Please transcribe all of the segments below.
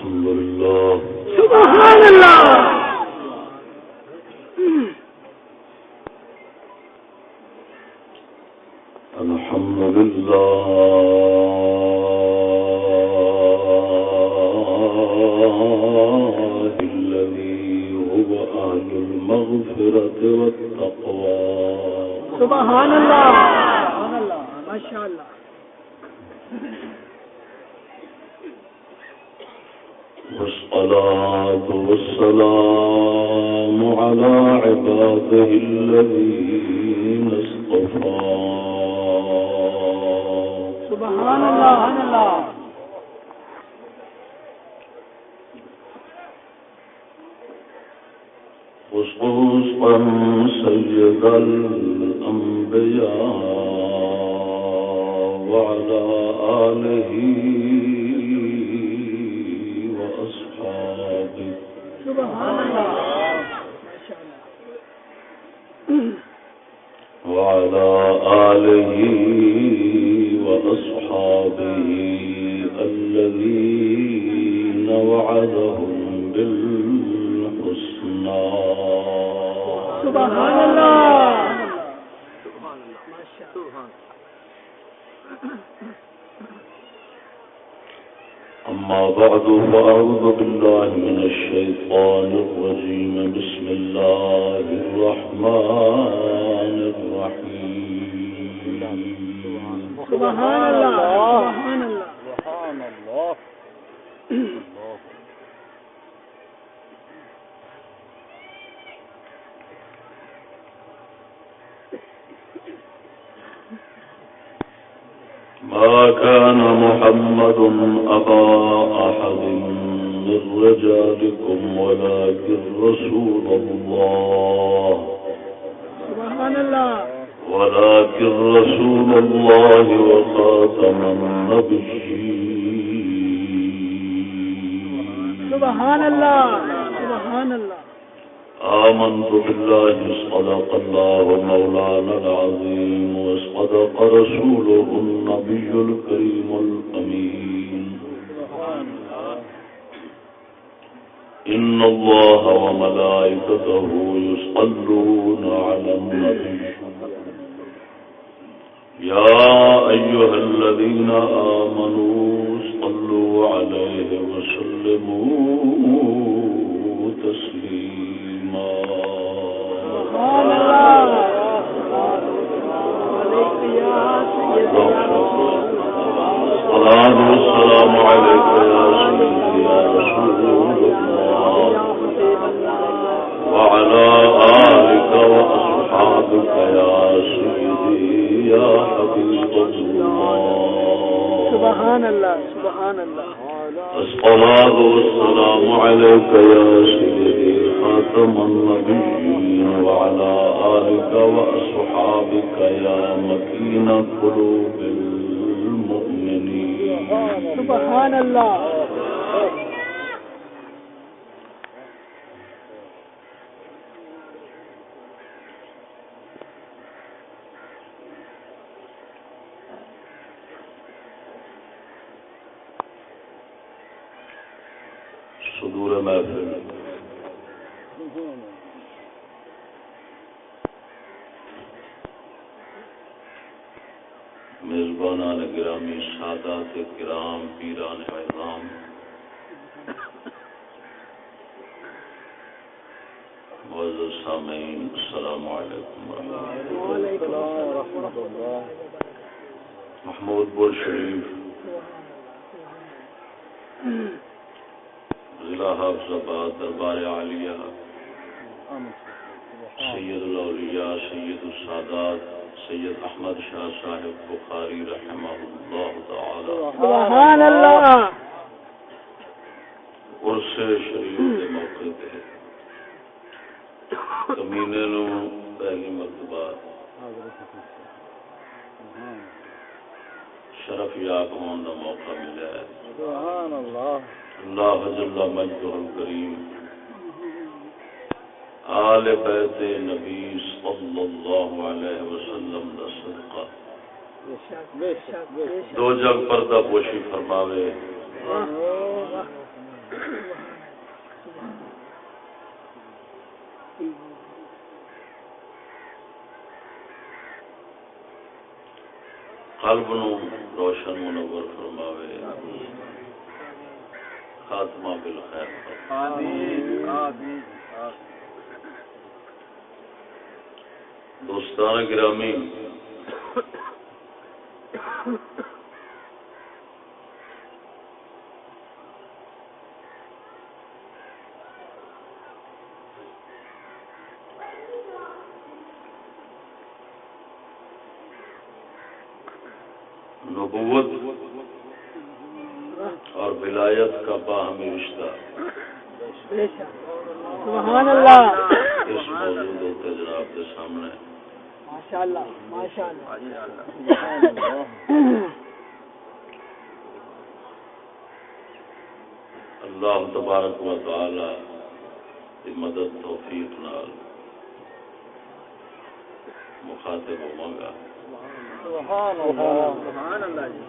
الحمد لله سبحان الله الحمد لله الذي هو أهل المغفرة والتقوى سبحان الله ما شاء الله والصلاة والسلام على عباده الذين اصطفى سبحان الله خصوصا سيد الأنبياء وعلى آله وأصحابه سبحان الله وعلى آله وأصحابه الذين وعدهم بالحسنى سبحان الله أما بعد فأعوذ بالله من الشيطان الرجيم بسم الله الرحمن الرحيم سبحان الله سبحان الله سبحان الله ما كان محمد أبا أحد من رجالكم ولكن رسول الله سبحان الله وخاتم النبيين سبحان الله سبحان الله آمنت بالله صدق الله مولانا العظيم وصدق رسوله النبي الكريم الأمين إن الله وملائكته يصلون على النبي يا أيها الذين آمنوا صلوا عليه وسلموا تسليما سبحان الله عليك يا سيدي الصلاة والسلام عليك يا سيدي يا رسول الله وعلى آلك وأصحابك يا سيدي يا حبيب الله سبحان الله سبحان الله الصلاة والسلام عليك يا سيدي خاتم النبيين وعلى آلك وأصحابك يا مكين قلوب المؤمنين سبحان الله صدور محفل میزبانان گرامی سادات کرام پیران اعظام معزز سامعین السلام علیکم وعلیکم السلام محمود بور شریف ضلع حافظ آباد دربار عالیہ سید الاولیاء سید السادات سید احمد شاہ صاحب بخاری رحمہ اللہ تعالی سبحان اللہ عرس شریف کے موقع پہ کمینے نو پہلی مرتبہ شرف یاب ہون کا موقع ملا ہے سبحان اللہ اللہ جل مجدہ الکریم آل بیت نبی صلی اللہ علیہ وسلم دا صدقہ دو جگ پردہ پوشی فرماوے قلب نو روشن منور فرماوے، خاتمہ بالخیر آمین آمین۔ دوستان گرامی، نبوت اور ولایت کا باہمی رشتہ سبحان اللہ، اس موضوع ہوتے جناب کے سامنے ماشاءاللہ ماشاءاللہ۔ اللہ تبارک و تعالی کی مدد توفیق نال مخاطب ہوواں گا۔ سبحان اللہ سبحان اللہ جی،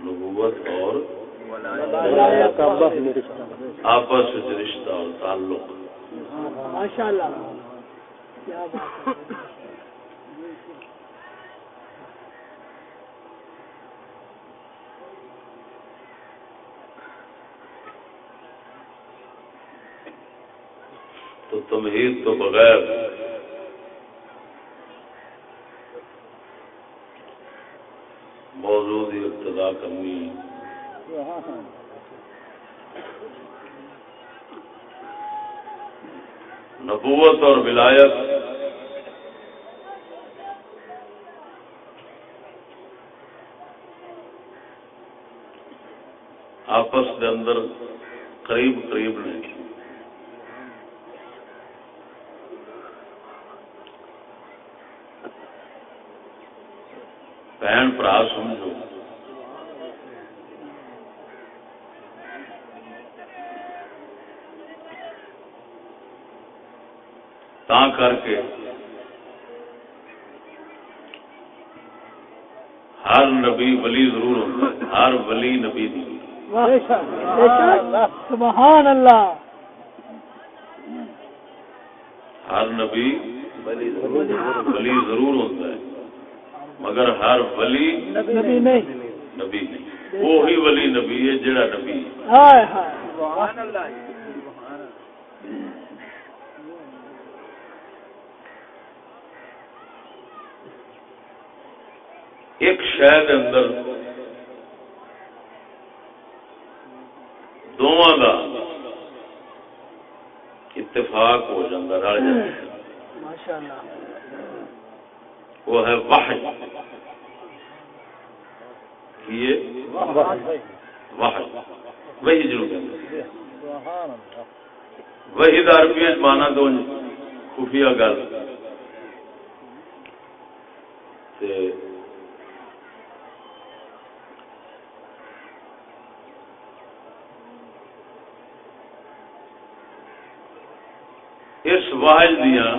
نبوت اور ولایت کا باہمی رشتہ، آپس میں رشتہ اور تعلق۔ ماشاءاللہ، کیا بات ہے۔ تو تمہید تو بغیر موضوع کی ابتدا کرنی نبوت اور ولایت آپس کے اندر قریب قریب نے، بہن برا سمجھو، تا کر کے ہر نبی ولی ضرور ہوتا ہے، ہر ولی نبی نہیں۔ سبحان اللہ، ہر نبی ولی ضرور ہوتا ہے، مگر ہر ولی نبی نہیں، نبی نہیں۔ وہی ولی نبی ہے جڑا نبی ہے۔ ہائے ہائے، سبحان اللہ جی۔ ایک شہر اندر دونوں کا اتفاق ہو جاتا، رل جاتا، ماشاءاللہ، وہ ہے وحی۔ یہ وحی وہی ضرور کہتے ہیں۔ سبحان اللہ۔ وہی دا عربی مانا تو خفیہ گل تے اس واحد دیاں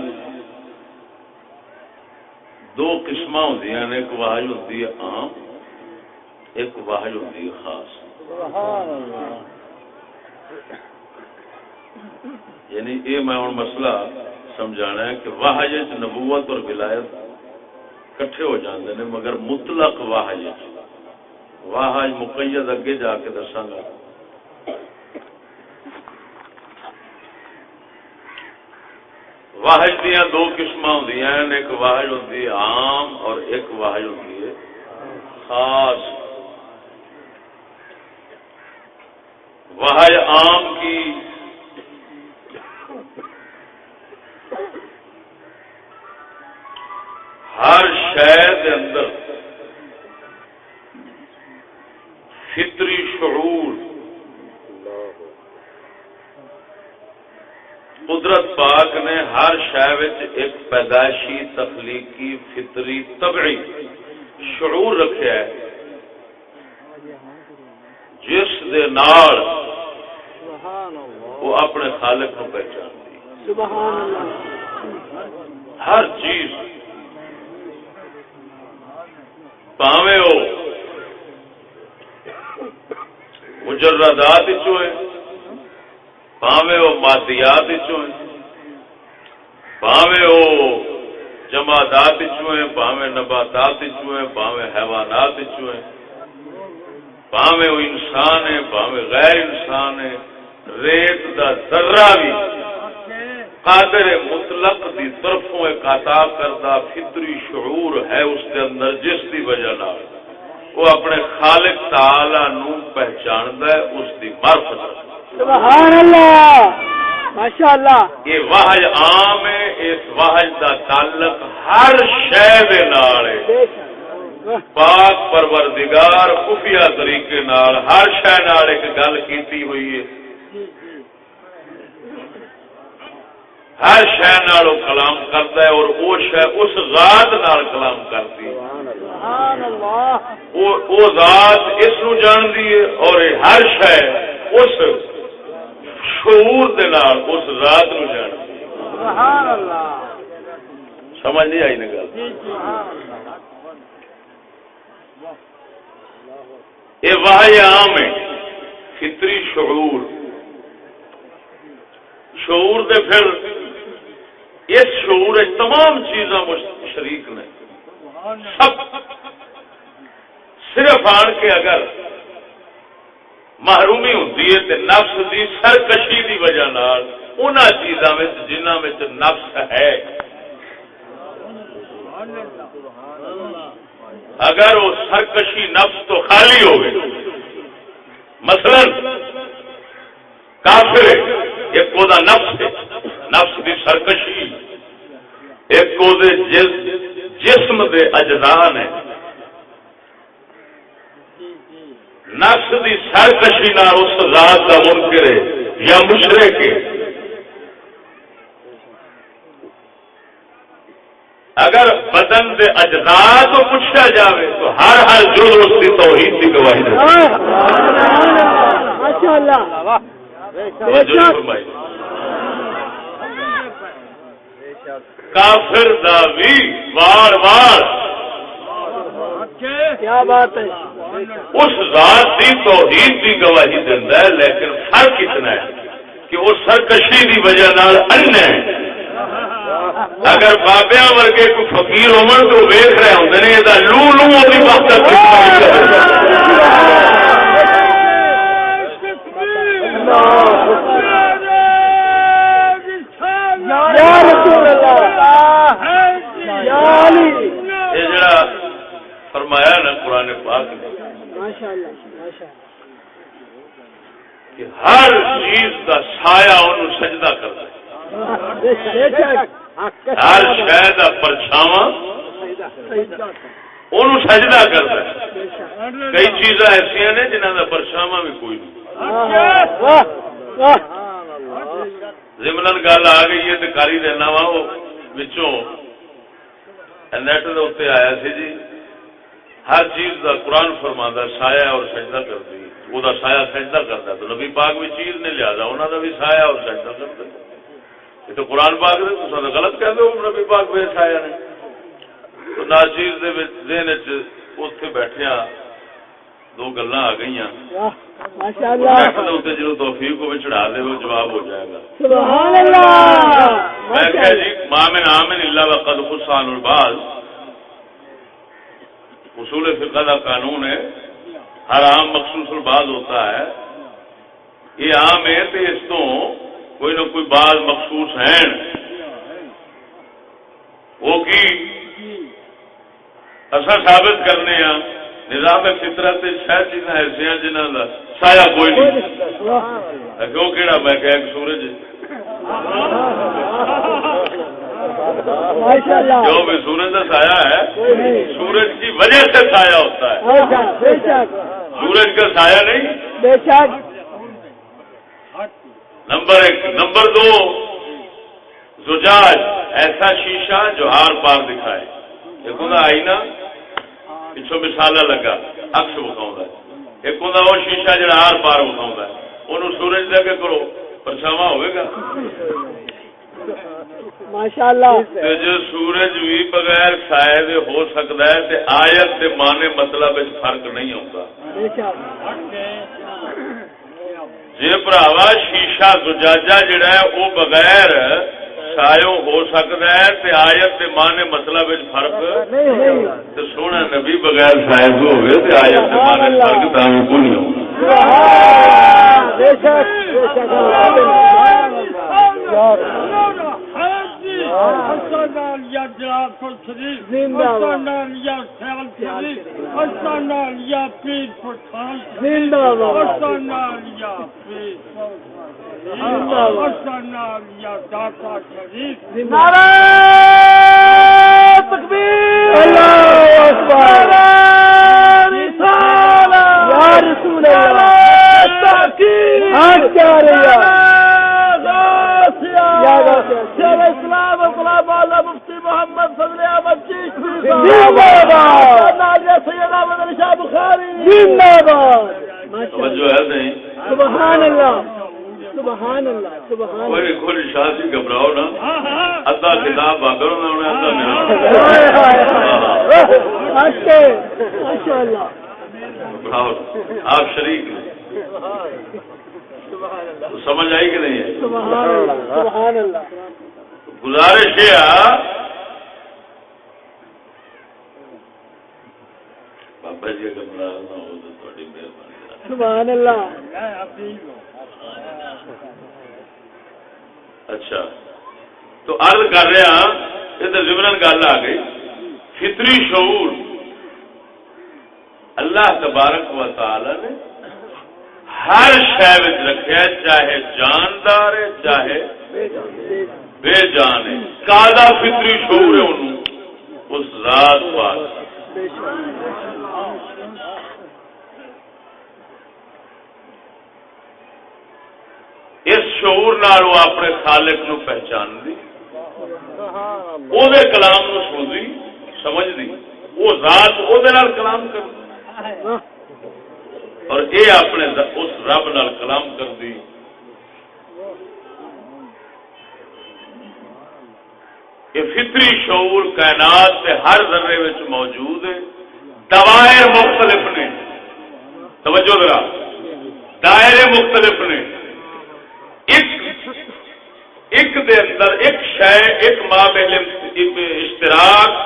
دو قسم ہوندی ہیں، ایک واحد ہوندی ہے عام، ایک واحد ہوندی ہے خاص۔ سبحان اللہ۔ یعنی یہ میں ہوں مسئلہ سمجھانا ہے کہ واحد نبوت اور ولایت کٹھے ہو جاندے ہیں، مگر مطلق واحد مقید اگے جا کے دساں گا۔ واحد دیاں دو قسم ہوندی ہیں، ایک واحد ہوندی ہے عام اور ایک واحد ہوندی ہے خاص۔ واحد عام کی ہر شے کے اندر فطری شعور، قدرت پاک نے ہر شے وچ ایک پیدائشی تخلیقی فطری طبعی شعور رکھا ہے، جس دے نال وہ اپنے خالق کو پہچانتی۔ سبحان اللہ، ہر چیز پاویں ہو مجردات چوئے پاوے وہ مادیات چوئے پاوے وہ جمادات چوئے پاوے نباتات چوئے پاوے حیوانات چوئے پاوے وہ انسان ہے پاوے غیر انسان ہے ریت دا ذرہ بھی قادر مطلق دی طرفوں ایک عطا کردہ فطری شعور ہے اس کے اندر جس دی وجہ نال وہ اپنے خالق تعالی نو پہچاندا ہے اس دی معرفت سبحان اللہ ماشاءاللہ یہ واحد عام ہے اس واحد دا تعلق ہر شے دے نال ہے پاک پروردگار خفیہ طریقے نال ہر شے نال ایک گل کیتی ہوئی ہے ہر شے نال کلام کرتا ہے اور وہ شے اس ذات نال کلام کرتی ہے سبحان اللہ وہ ذات اس نو جاندی ہے اور ہر شے اس شعور دے نال اس ذات نو جاندی ہے سبحان اللہ سمجھ نہیں آئی نا گل یہ واحد عام ہے فطری شعور شعور دے پھر اس شعور تمام چیزاں شریک نے سب صرف آن کے اگر محرومی ہوتی ہے تو نفس دی سرکشی دی وجہ نال انہاں چیزاں وچ جنہاں وچ نفس ہے اگر وہ سرکشی نفس تو خالی ہوگی مثلا کافر ایک کو دا نفس ہے نفس دی سرکشی ایک کو دے جسم دے اجزاء نے نفس دی سرکشی نہ اس ذات کا منکر ہے یا مشرک ہے اگر بدن دے اجزاء تو پوچھا جاوے تو ہر جز اس کی توحید کی گواہی دے ماشاءاللہ کافر دا بھی وار وار کیا بات ہے اس ذات کی توحید کی گواہی دینا ہے لیکن فرق اتنا ہے کہ وہ سرکشی کی وجہ نال ان ہے اگر بابیا ورگے کوئی فقیر ہومن تو ویخ رہے ہوں نے یہ لو لو وہی وقت یہ جڑا فرمایا نا قرآن پاک نے کہ ہر چیز کا سایہ انہوں سجدہ کرتا ہے ہر شے کا پرچھاواں انہوں سجدہ کرتا ہے کئی چیزاں ایسا نے جنہوں کا پرچھاواں بھی کوئی نہیں ضمن گل آ گئی ہے تو کاری دینا وا وہ نیٹ کے اتنے آیا سی جی ہر چیز کا قرآن فرماتا سایہ اور سجدہ کرتی وہ سایہ سجدہ کرتا تو نبی پاک بھی چیز نہیں لیا انہوں کا بھی سایہ اور سجدہ کرتا یہ تو قرآن پاک نے تو غلط کہہ دو نبی پاک بے سایہ نے تو ناچیز ذہن اتنے بیٹھے دو گلاں آ گئی جب توفیق کو چڑھا دے وہ جواب ہو جائے گا میں کہ جی مامن آمن اللہ وقد خصان الباز اصول فقہ کا قانون ہے ہر عام مخصوص الباز ہوتا ہے یہ عام ہے تو اس تو کوئی نہ کوئی بعض مخصوص ہیں وہ کی اصا ثابت کرنے ہاں نظام فطرت شاید چیزاں ایسا جنہوں کا سایہ کوئی نہیں کیوں کہڑا میں کہ سورج جو بھی سورج کا سایہ ہے سورج کی وجہ سے سایہ ہوتا ہے سورج کا سایہ نہیں نمبر 1 نمبر 2 زجاج ایسا شیشہ جو ہار پار دکھائے ایک ہوں آئینہ پچھوں مثالہ لگا عکس بکھاؤں ایک ہوں وہ شیشہ جڑا ہار پار بکھاؤں انہوں سورج دے کے کرو پرچھاواں ہوئے گا ماشاءاللہ تے جو سورج بھی بغیر سائے دے ہو سکتا ہے تے آیت دے معنی مطلب وچ فرق نہیں ہوتا بے شک جے بھراوا شیشہ زجاجہ جڑا ہے وہ بغیر سایوں ہو سکتا ہے تے آیت دے معنی مطلب وچ فرق تے سونا نبی بغیر سائے دے ہوے تے آیت دے معنی فرق تاں کوئی نہیں ہوگا بے شک اسلام مولا مفتی محمد فضل احمد چشتی سیدنا مدنی شاہ بخاری زندہ باد توجہ ہے نہیں سبحان اللہ سبحان اللہ سبحان کوئی کھل شاہ سی گھبراؤ نا ادھا کتاب بابر میں ہونا ادھا میرا ماشاء اللہ آپ شریک ہیں سمجھ آئی کہ نہیں ہے سبحان اللہ سبحان اللہ گزارش ہے بابا جی اگر ناراض نہ ہو تو تھوڑی مہربانی سبحان اللہ اچھا تو عرض کر رہے ہیں ادھر ضمن گل آ گئی فطری شعور اللہ تبارک و تعالی نے ہر شے وچ رکھیا چاہے جاندار ہے چاہے بے جان ہے کالا فطری شعور ہے انہوں اس ذات پاک اس شعور نال وہ اپنے خالق نو پہچان دی او دے کلام نو سن دی سمجھ دی وہ ذات او دے نال کلام کر اور اے اپنے اس رب نال کلام کر دی یہ فطری شعور کائنات کے ہر ذرے وچ موجود ہے دوائر مختلف نے توجہ ذرا دائرے مختلف نے ایک دے اندر ایک شے ایک مابین اشتراک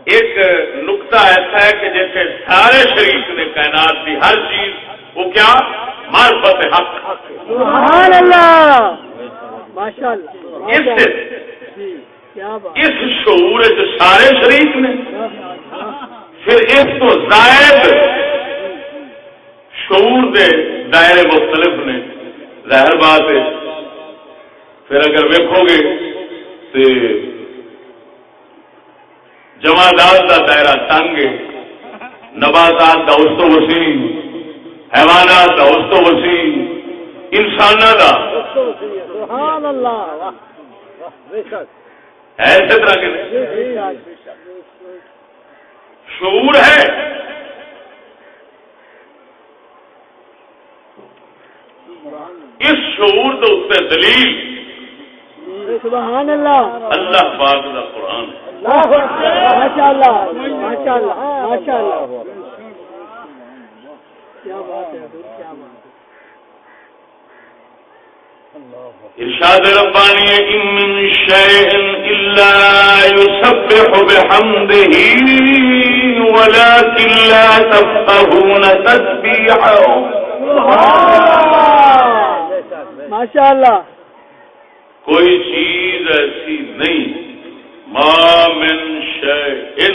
ایک نقطہ ایسا ہے کہ جیسے سارے شریک نے کائنات کی ہر چیز وہ کیا معرفت حق سبحان اللہ ماشاءاللہ اس شعور جو سارے شریک نے پھر اس تو زائد شعور دے دائرے مختلف نے ظاہر بات ہے پھر اگر ویکھو گے تو جمادات کا دائرہ تنگ ہے نباتات کا اس تو وسیع حیوانات کا اس تو وسیع انسانوں کا سبحان اللہ ایسے طرح کے شعور ہے اس شعور کے اتنے دلیل سبحان اللہ اللہ پاک کا قرآن ہے ماشاء اللہ ماشاء اللہ ماشاء اللہ کیا بات ہے کیا بات ارشاد ربانی ان من شيء الا يسبح بحمده ولكن لا تفقهون تسبيحهم ماشاء اللہ کوئی چیز ایسی نہیں ما من شيء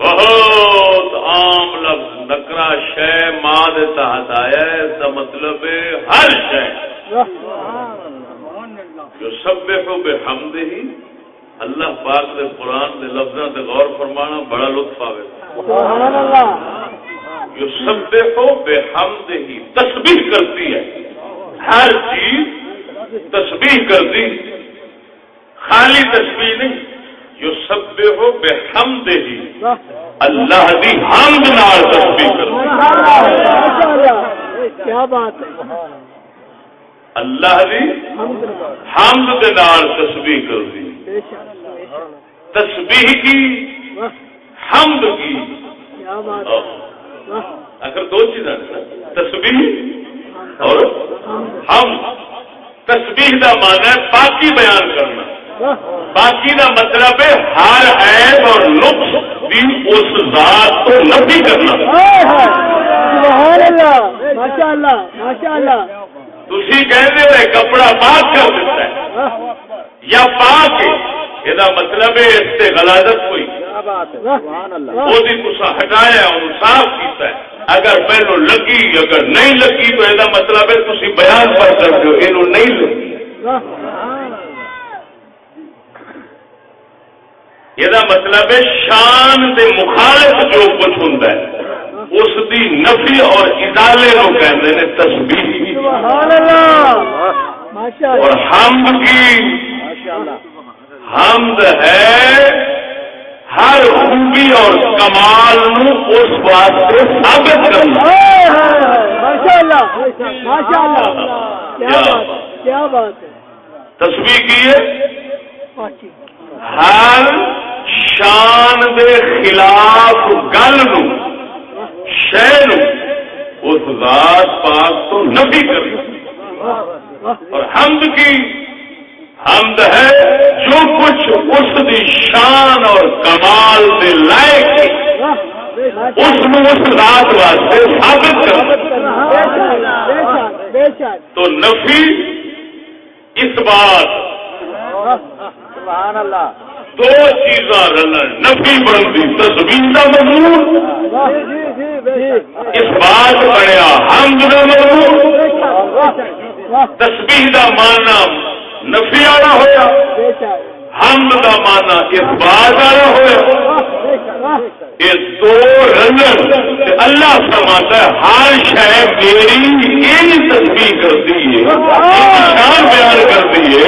بہت عام لفظ نکرا شے ماں دے تحت آیا ہے اس کا مطلب ہے ہر شے جو سبح بحمدہ اللہ پاک دے قرآن دے لفظاں تے غور فرمانا بڑا لطف آوے سبحان اللہ جو سبح بحمدہ تسبیح کرتی ہے ہر چیز تسبیح کرتی خالی تسبیح نہیں جو سبح بحمدہ اللہ دی حمد نال تسبیح کرتی کیا بات ہے اللہ دی حمد دے نال تسبیح کر دی، تسبیح کی حمد کی، اگر دو چیزیں تسبیح اور حمد۔ تسبیح دا معنی ہے پاکی بیان کرنا، باقی دا مطلب ہے ہر عیب اور نقص بھی اس ذات کو نفی کرنا۔ سبحان اللہ، ماشاء اللہ ماشاء اللہ۔ تسی کہتے ہو کپڑا پاک کر دیتا ہے یا پاک ہے، یہ مطلب ہے اس سے غلاظت کوئی وہ تسا ہٹایا انہوں صاف کیتا ہے۔ اگر پہلو لگی اگر نہیں لگی تو یہ مطلب ہے تسی بیان پر کرتے ہو یہ نہیں لگی۔ یہ مطلب ہے شان دے مخالف جو کچھ ہوتا ہے اس دی نفی اور ازالے کو کہتے ہیں تسبیح۔ اور حمد کی حمد ہے ہر خوبی اور کمال نو اس واسطے ثابت کرنا۔ ماشاء اللہ ماشاء اللہ، کیا بات ہے۔ تسبیح کی ہے ہر شان دے خلاف گل نو شے نو اس ذات پاک تو نفی کرنا۔ اور حمد کی حمد ہے جو کچھ اس دی شان اور کمال دے لائق اس نو اس ذات واسطے ثابت کرنا۔ تو نفی اس بات سبحان اللہ، دو چیزاں رلن نفی بنتی تسبیح کا مضمون، اس بات بنیا حمد کا مضمون۔ تسبیح کا معنی نفی والا ہوا، حمد کا معنی اس بات والا ہوا۔ یہ دو رلن اللہ فرماتا ہے ہر شے میری یہی تسبیح کرتی ہے، شان بیان کرتی ہے۔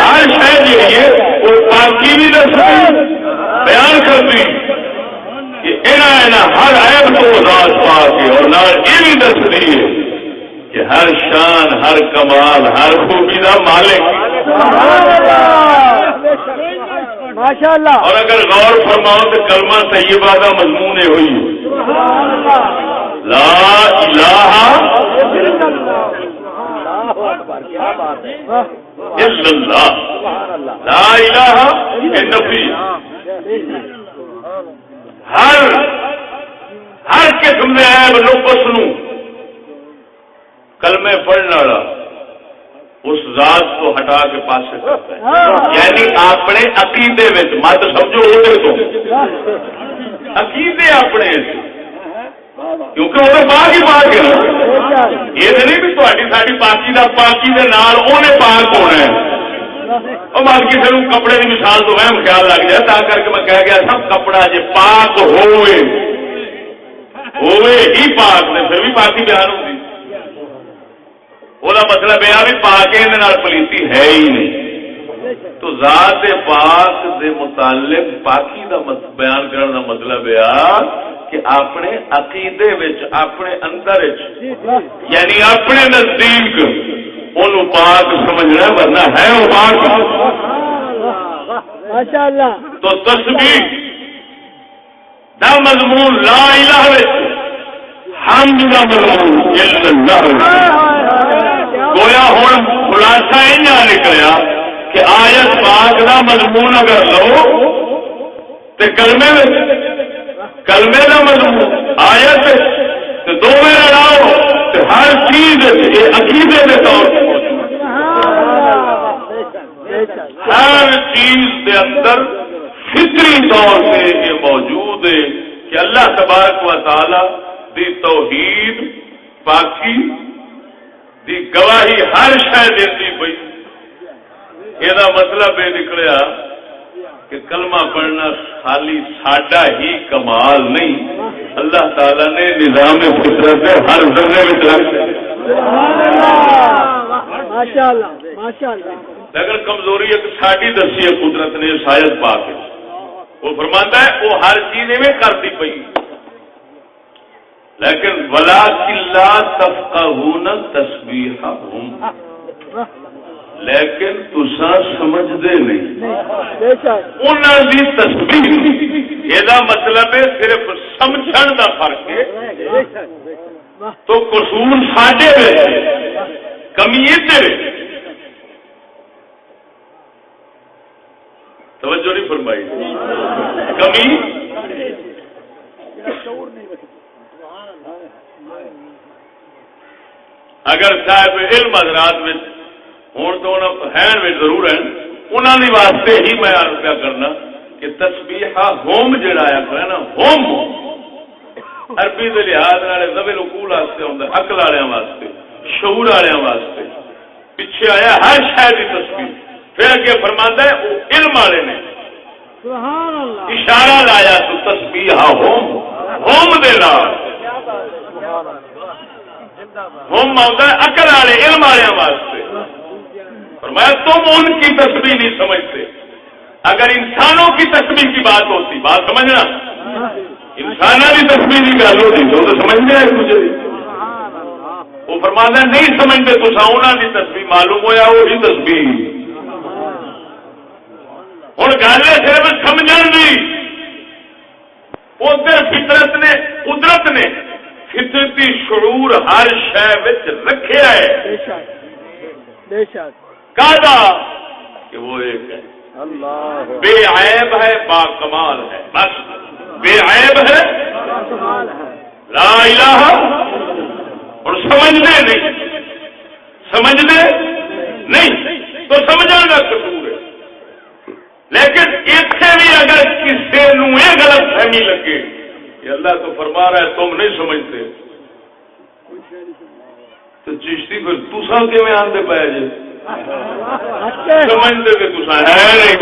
ہر شے جو ہے وہ پاکی بھی تسبیح بیان کرتی ہے، ہر عیب کو ذات پاک ہے، اور نہ یہ بھی دستی ہے کہ ہر شان ہر کمال ہر خوبی کا مالک۔ ماشاء اللہ۔ اور اگر غور فرماؤ تو کلمہ طیبہ کا مضمون ہوئی لا الہ الا اللہ، لا الہ نفی ہر قسم میں عیب نقص نو کلمے پڑھنے والا اس ذات کو ہٹا کے پاسے کرتا ہے، یعنی اپنے عقیدے میں مت سمجھو وہ تو عقیدے اپنے کیونکہ وہ پاک ہی پاک ہے نا، یہ نہیں بھی تاری ساری پاکی کا پاکی کے نال انہیں پاک ہونا ہے۔ اور مال کسی کو کپڑے کی مثال تو وہم خیال لگ جائے، تا کر کے میں کہہ گیا سب کپڑا جی پاک ہوئے ہی پاک نے پھر بھی پاکی بیان ہوگی۔ وہ مطلب یہ بھی پاک پلیتی ہے ہی نہیں۔ تو ذات پاک دے متعلق پاکی دا بیان کرنے کا مطلب یہ کہ اپنے عقیدے وچ اپنے اندر یعنی اپنے نزدیک انہوں پاک سمجھنا، ورنہ ہے وہ پاک۔ ماشاءاللہ۔ تو تسبیح دا مضمون لا الہ حمد دا مضمون الا اللہ۔ گویا ہوں خلاصہ یہ نکلیا کہ آیت پاک دا مضمون اگر لو تو کلمے دا مضمون آیت تو دونوں لڑاؤ تو ہر چیز عقیدے کے طور پر ہر چیز کے اندر فطری طور سے یہ موجود ہے کہ اللہ تبارک و تعالی دی توحید پاکی دی گواہی ہر شے دیتی پئی۔ یہ مطلب یہ نکلیا کہ کلمہ پڑھنا خالی ساڈا ہی کمال نہیں، اللہ تعالی نے نظام فطرت ہر ذرے میں رکھ لیکن کمزوری ایک ساڈی دسی ہے قدرت نے شاید پا کے وہ فرماتا ہے وہ ہر چیز میں کرتی پئی، لیکن ولکن لا تفقهون تسبیحهم، لیکن تساں سمجھدے نہیں انہاں دی تسبیح۔ یہ مطلب ہے صرف سمجھن دا فرق ہے، تو قصور ساڈے وچ کمی ادھر۔ توجہ نہیں فرمائی، کمی اگر صاحب علم حضرات میں ہوں تو ضرور ہیں، انہوں نے واسطے ہی میں عرض کیا کرنا کہ تسبیح ہوم جڑا ہے نا، ہوم عربی کے لحاظ ذوی العقول واسطے ہوتا، عقل والوں واسطے، شعور والوں واسطے، پیچھے آیا ہر شاید کی تسبیح۔ پھر اگے فرماتا ہے وہ علم والے نے اشارہ لایا تو تسبیح ہوم، ہوم دے نال ہوم آتا ہے عقل والے علم والوں واسطے۔ فرمایا تم ان کی تسبیح نہیں سمجھتے۔ اگر انسانوں کی تسبیح کی بات ہوتی، بات سمجھنا، انسانوں کی تسبیح کی گل ہوتی تو سمجھنے آئے مجھے وہ فرماتا ہے نہیں سمجھتے تو انہوں کی تسبیح معلوم ہوا وہی تسبیح۔ ہوں گل ہے صرف سمجھن دی، ادھر فطرت نے قدرت نے فطرتی شعور ہر شے وچ رکھیا ہے کہا کہ وہ ایک ہے، بے عیب ہے، با کمال ہے، بس بے عیب ہے، لا الہ۔ اور سمجھنے نہیں، سمجھنے نہیں تو سمجھنا کا قصور ہے۔ لیکن اتنے بھی اگر کسی نو یہ غلط فہمی لگے کہ اللہ تو فرما رہا ہے تم نہیں سمجھتے، تو چشتی پھر تسا کیویں آندے پے جے سمجھتے کہ تسا ہے نہیں۔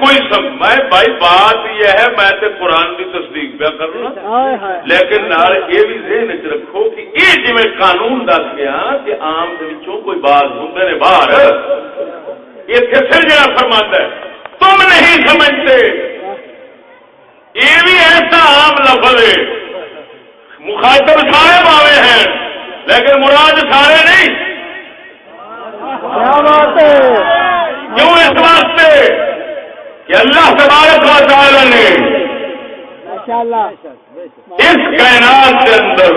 کوئی میں بھائی بات یہ ہے، میں تے قرآن کی تصدیق پہ کرنا، لیکن نال یہ بھی ذہن چ رکھو کہ یہ جی قانون دس گیا کہ عام کوئی بات ہوتے نے باہر، یہ پھر جڑا فرماتا ہے تم نہیں سمجھتے، یہ بھی ایسا عام لفظ ہے، مخاطب سارے باوے ہیں لیکن مراد سارے نہیں۔ کیوں؟ اس واسطے کہ اللہ تبارک و تعالی نے اس کائنات کے اندر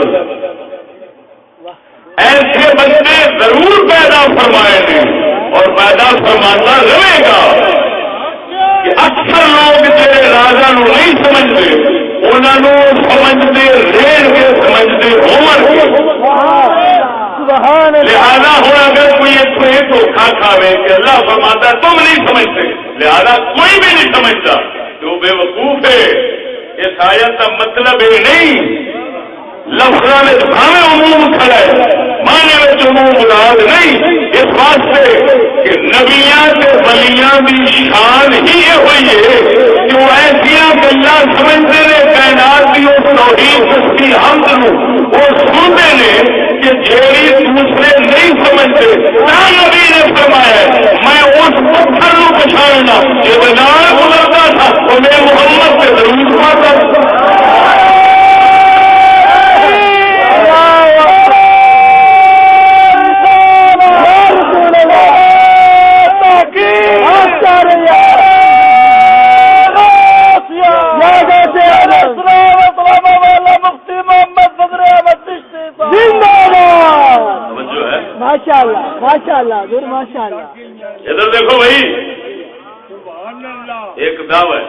ایسے بندے ضرور پیدا فرمائے ہیں اور پیدا فرماتا رہے گا کہ اکثر لوگ جڑے راجا نو نہیں سمجھتے انہوں سمجھتے رین کے سمجھتے عمر کے۔ لہذا ہوں اگر کوئی یہ دھوکھا کھاوے کہ اللہ فرماتا ہے تم نہیں سمجھتے، لہذا کوئی بھی نہیں سمجھتا جو بے وقوف ہے۔ اس آیت کا مطلب یہ نہیں لفظوں میں بھاوے عموم کھڑا ہے، معنی میں عموم مراد نہیں، اس واسطے کہ نبیاں تے ولیاں کی شان ہی یہ ہوئی ہے کہ وہ ایسا گلا سمجھتے ہیں کائنات کی اس توحید کی حمد نو وہ سنتے ہیں کہ جیڑی دوسرے نہیں سمجھتے۔ نبی نے فرمایا میں اس پتھر کو پچھاڑنا جو نال گزرتا تھا وہ میں محمد سے ضرور پاتا تھا۔ ادھر دیکھو بھائی، ایک دعو ہے،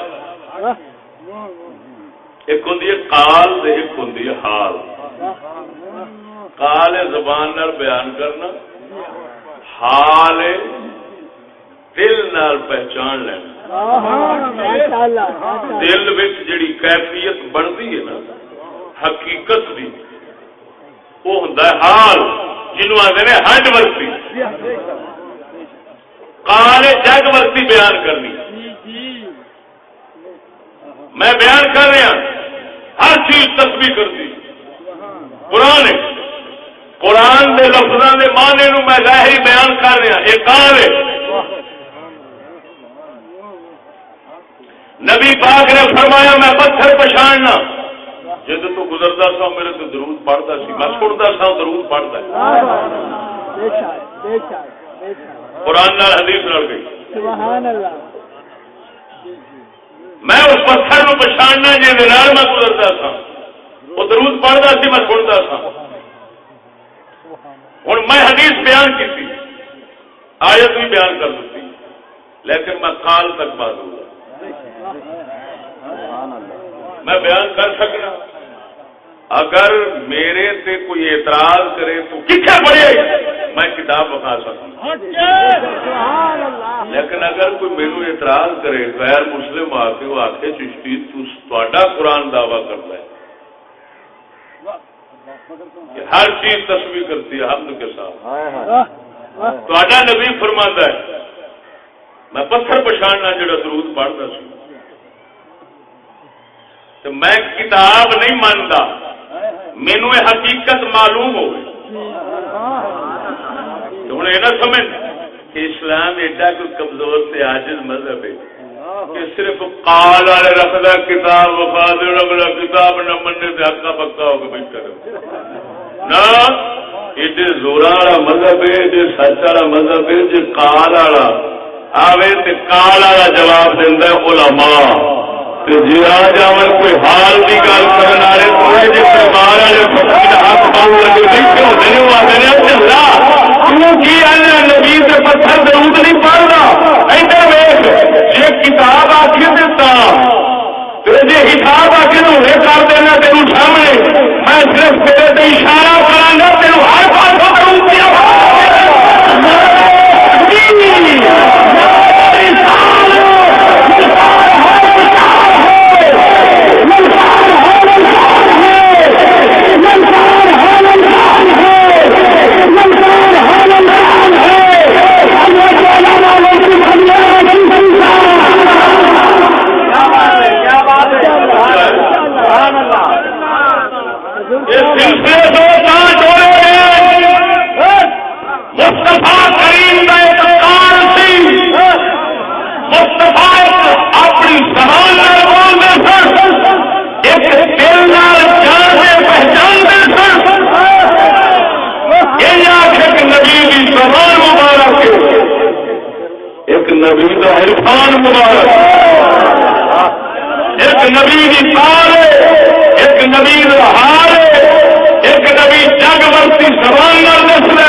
ایک ہوں قال ایک ہوں حال۔ قال زبان نال بیان کرنا، حال دل نال پہچان لینا۔ دل وچ جڑی کیفیت بنتی ہے نا حقیقت دی، وہ ہوندا ہے حال، جنوں آندے نے ہڈ ورتی۔ قال جگ ورتی بیان کرنی، میں بیان کر رہا ہر چیز تسبیح کرتی۔ قرآن دے لفظاں دے معنی نو میں ظاہری بیان کر رہا، یہ قال ہے۔ نبی پاک نے فرمایا میں پتھر پچھاڑنا جد تو گزرتا سا میرے تو درود پڑھتا سی میں سنتا سا درود پڑھتا قرآن نال حدیث لڑ گئی سبحان اللہ میں اس پتھر کو پچھاڑنا جی میں گزرتا سا وہ درود پڑھتا سی میں سنتا سا ہوں میں حدیث بیان کی تھی آیت بھی بیان کر سکتی لیکن میں کال تک معذور ہوں میں بیان کر سکنا اگر میرے سے کوئی اعتراض کرے تو کتنے پڑھے میں کتاب بتا سکوں لیکن اگر کوئی میرے اعتراض کرے غیر مسلم آ کے وہ آخے چشتی تا قرآن دعویٰ کرتا ہے کہ ہر چیز تصویر کرتی ہے حمد کے ساتھ تا نبی فرماتا ہے میں پتھر پچھاڑنا جڑا درود پڑھتا سی تو میں کتاب نہیں مانتا مینو یہ حقیقت معلوم ہو ہوں یہ نہ سمجھ کہ اسلام ایڈا کوئی کمزور سے عاجز مذہب ہے کہ صرف قال والے رکھدا کتاب وفا دے اگلا کتاب نہ مننے سے ہکا پکا ہو کے بیٹھ کرے نہ ایڈے زورا والا مذہب ہے ایڈے سچ والا مذہب ہے جی قال والا آوے تے قال والا جواب دیندا ہے علماء جی آ جاون کوئی حال کی گل کرنے والے تھوڑے جی بیمار والے فقیر ہاتھ پاؤں لگے بیٹھے ہوتے ہیں وہ آتے ہیں اللہ کیوں کی نبی سے پتھر درود نہیں پڑھتا ادھر ویخ جی کتاب آخر دیتا جی حساب آ کے ہونے کر دینا تیروں سامنے میں صرف تیرے سے اشارہ کرا گا تیروں ہر پاسوں درود دیا نبی کا عرفان مبارک ایک نبی کی تار ایک نبی کا ہار ایک نبی جگ ورتی زبان نسل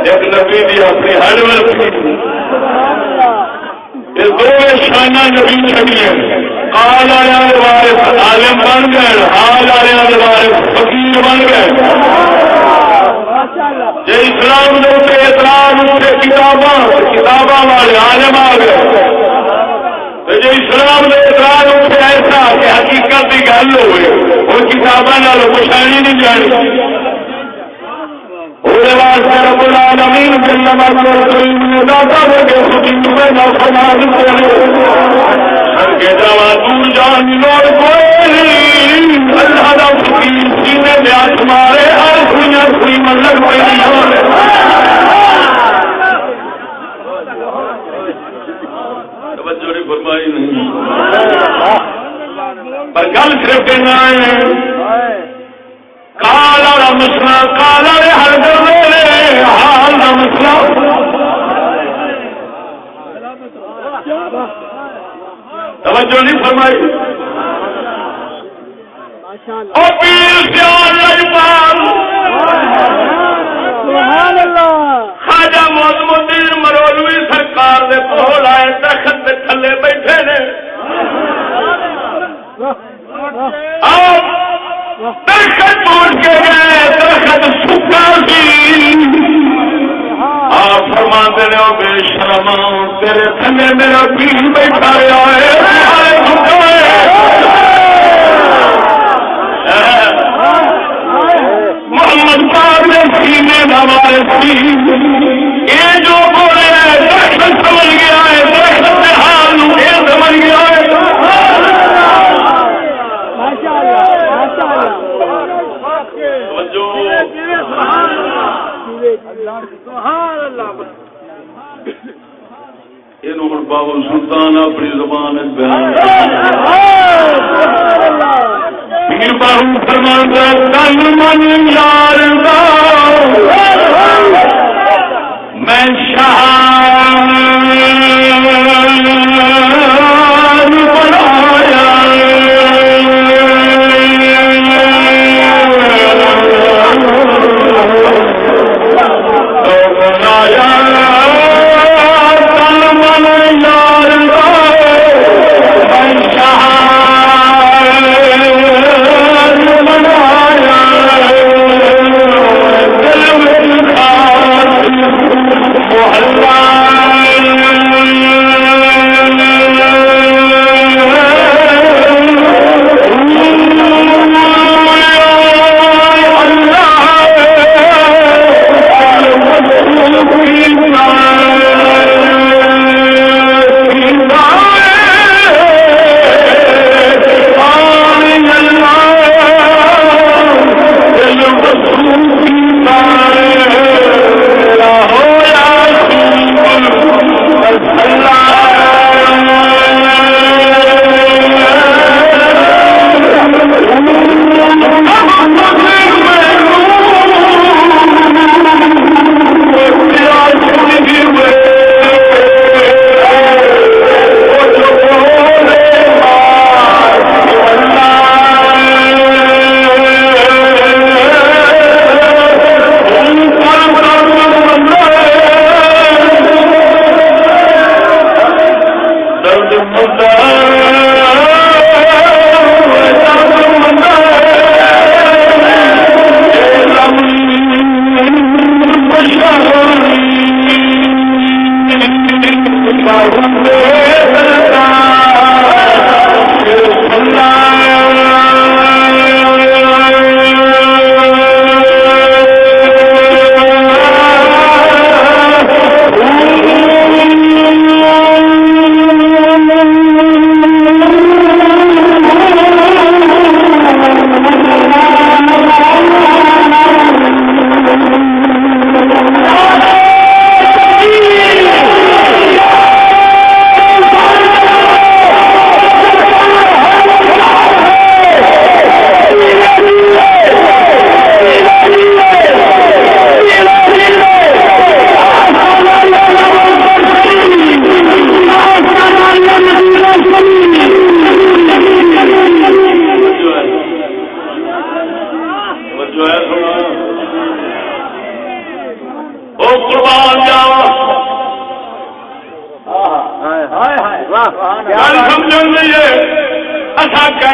ایک نبی کی اپنی ہر ورتی یہ دو شانہ نبی چڑی قال والے وارث عالم بن گئے حال والے وارث فقیر بن گئے جی اسلام کے اعتراض اٹھے کتاباں والے عالم آ گئے جی اسلام کے اعتراض اٹھے ایسا کہ حقیقت کی گل ہوئے وہ کتاباں پچھاڑی نہیں جانی واسطے رب العالمین جل وعلا داتا ہو کے خطیب میں نافرمان کرے کے جوا دور جان لوڑ کوئی اللہ دا فقیر سینے میں ہاتھ مارے ہر کوئی مطلب کوئی نہیں ہو توجہ نہیں فرمائی نہیں پر گل صرف کہنا ہے کالا کا مسئلہ کالا ہر گلے حال کا مسئلہ توجہ نہیں فرمائی خواجہ معظم الدین مرولوی سرکار دے کول آئے درخت کے تھلے بیٹھے نے درخت ٹوٹ کے گئے درخت سکا سی آپ فرماتے نے بے شرم تیرے تھلے میرا پیر بیٹھا ہے محمد پاک نے سینے ہمارے یہ جو بولے درخت سمجھ گیا ہے درخت کے حال یہ سمجھ گیا ہے یہ بابو سلطان اپنی اپنی زبان بیان پیر باہو فرماندا تن من یار دا میں شان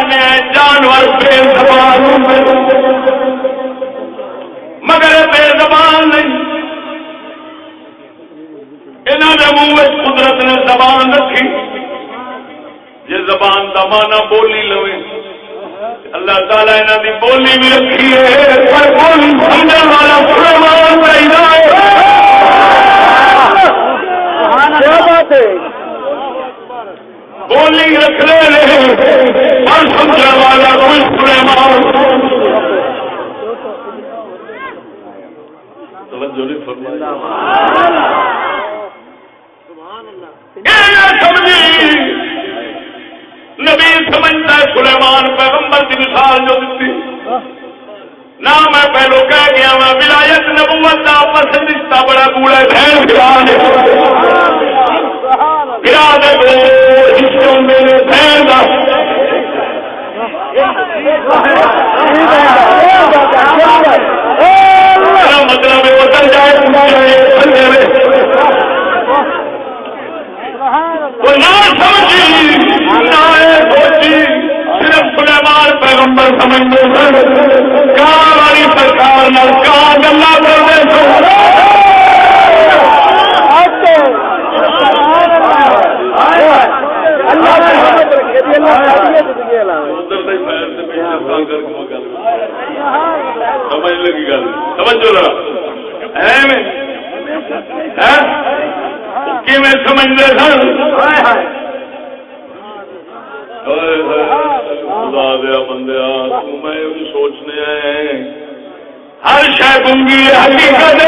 بنایا جانور بے زبان مگر بے زبان نہیں، انہوں نے منہ قدرت نے زبان رکھی، جی زبان کا مانا بولی لو، اللہ تعالیٰ انہوں نے بولی بھی رکھی ہے، پر بولی سمجھنے والا سلیمان بولی رکھ لے پر سمجھنے والا کوئی سلیمان توجہ نہیں فرمائی نبی سمجھتا ہے سلیمان پیغمبر کی مثال جو دیتی نہ میں پہلو کہہ گیا میں ولایت نبوت کا پسندیدہ بڑا بوڑھا بہن گرا دے حصوں میرے بہن کا مطلب بدل جائے نہ سمجھی نہ سوچی صرف سلیمان پیغمبر سمجھتے کہاں والی سرکار نہ کہاں گلا کرتے سمجھ لگی گل سمجھو ذرا سمجھتے سن خدا دیا بندیا میں سوچنے ہر شے گنگی حقیقت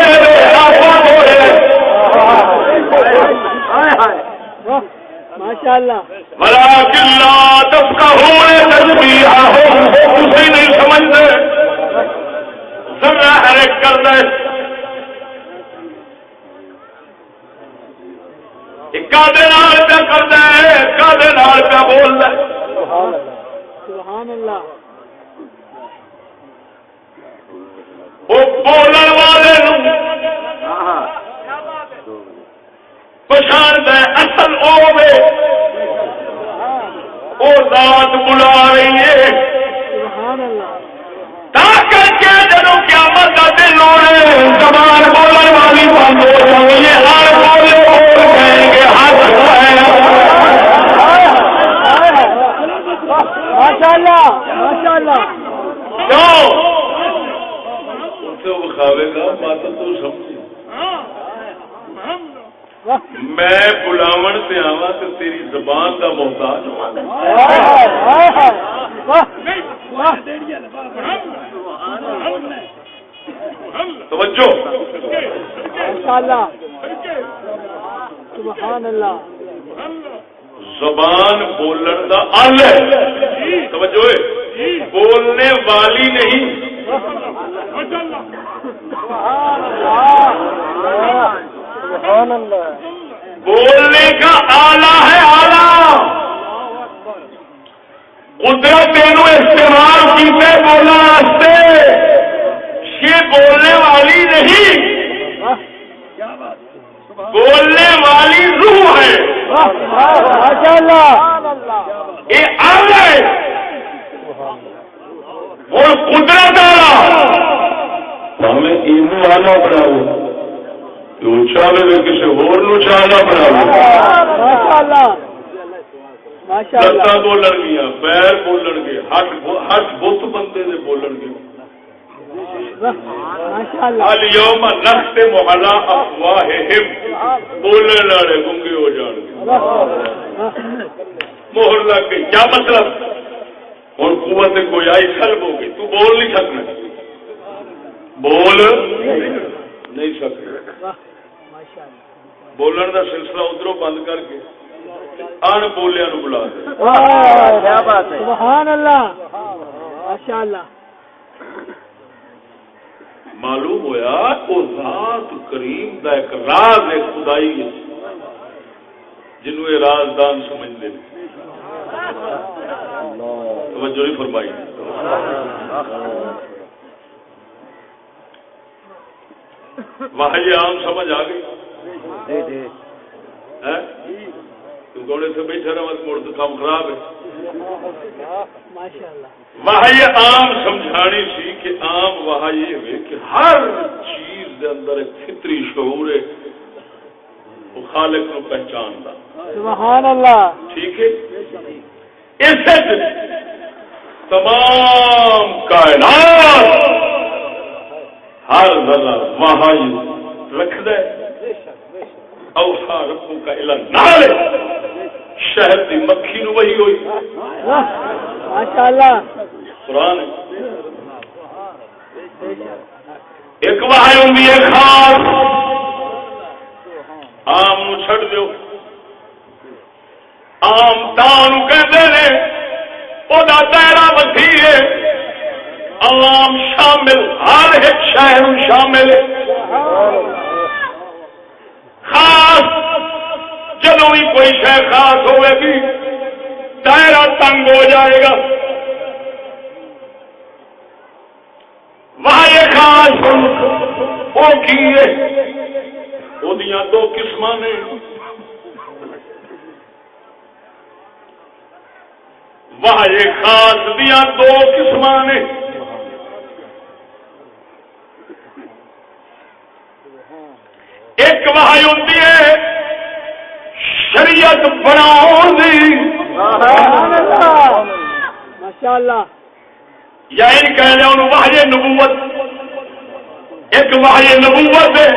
ماشاء اللہ ولكن لا تفقهون تسبيحهم تسی نہیں سمجھتے ذرا حرکت کر دے کادے نال پہ کردا ہے کادے نال پہ بولدا ہے سبحان اللہ وہ بولن والے نوں پہچان دے اصل اوے او ذات بلا رہی ہے سبحان اللہ تا کر کے جدوں قیامت دا دن ہوے زبان بولن والی بند ہو جائے یہ ہر بولے کہیں گے ہاتھ ماشاء اللہ ماشاء اللہ کیوں تو بخاوے گا بات تو سمجھ میں بلاون سے آواں تو تیری زبان کا محتاج ہوں توجہ ماشاء اللہ سبحان اللہ زبان بولن دا آل ہے توجہ ہے بولنے والی نہیں بولنے کا آلہ ہے آلہ قدرت تینوں استعمال کیتے بولنا واسطے یہ بولنے والی نہیں بولنے والی روح ہے ماشاء اللہ یہ آلہ ہے اور قدرت آلہ ہمیں ایمو آلہ بناؤ چاہے کسی ہونا بنا لتاں بولن گیا پیر بولن گے ہاتھ بت بندے دے بولن گے اليوم نختم على افواہہم بولنے والے گنگے ہو جان گے مہر لگ گئی کیا مطلب اور قوت کوئی آئی سلب ہو گئی تو بول نہیں سکنا بول نہیں سکتے بولن کا سلسلہ ادھروں بند کر کے ان بولیا نو بلا دے سبحان اللہ ماشاء اللہ معلوم ہویا وہ ذات کریم دا ایک راز ہے خدائی ہے جنوں یہ رازدان سمجھتے ہیں توجہ نہیں فرمائی وحی عام سمجھ آ گئی گوڑے سے بیٹھا رہا موڑ تو کام خراب ہے وحی عام سمجھانی سی کہ عام وحی یہ ہوئے کہ ہر چیز دے اندر ایک فطری شعور ہے وہ خالق کو پہچانتا سبحان اللہ ٹھیک ہے اس تمام کائنات ہر ذرہ وحی رکھ دے اوحا ربو کا الا نال شہر دی مکھی نو وہی ہوئی ماشاءاللہ قرآن ایک وحی ہوندی ہے خاص عام نو چھڈ دیو عام تاں کہندے نے او دا دائرہ وسیع ہے عوام شامل ہر ایک شہر شامل ہے خاص جدوں بھی کوئی شے خاص ہوئے گی دائرہ تنگ ہو جائے گا وہاں یہ خاص وہ کی ہے وہ دو قسم نے وہاں یہ خاص دیا دو قسم نے ایک وحی ہوتی ہے شریعت بناؤ دی ماشاءاللہ یا ان کہہ لیں انہوں وحی نبوت ایک وحی نبوت ہے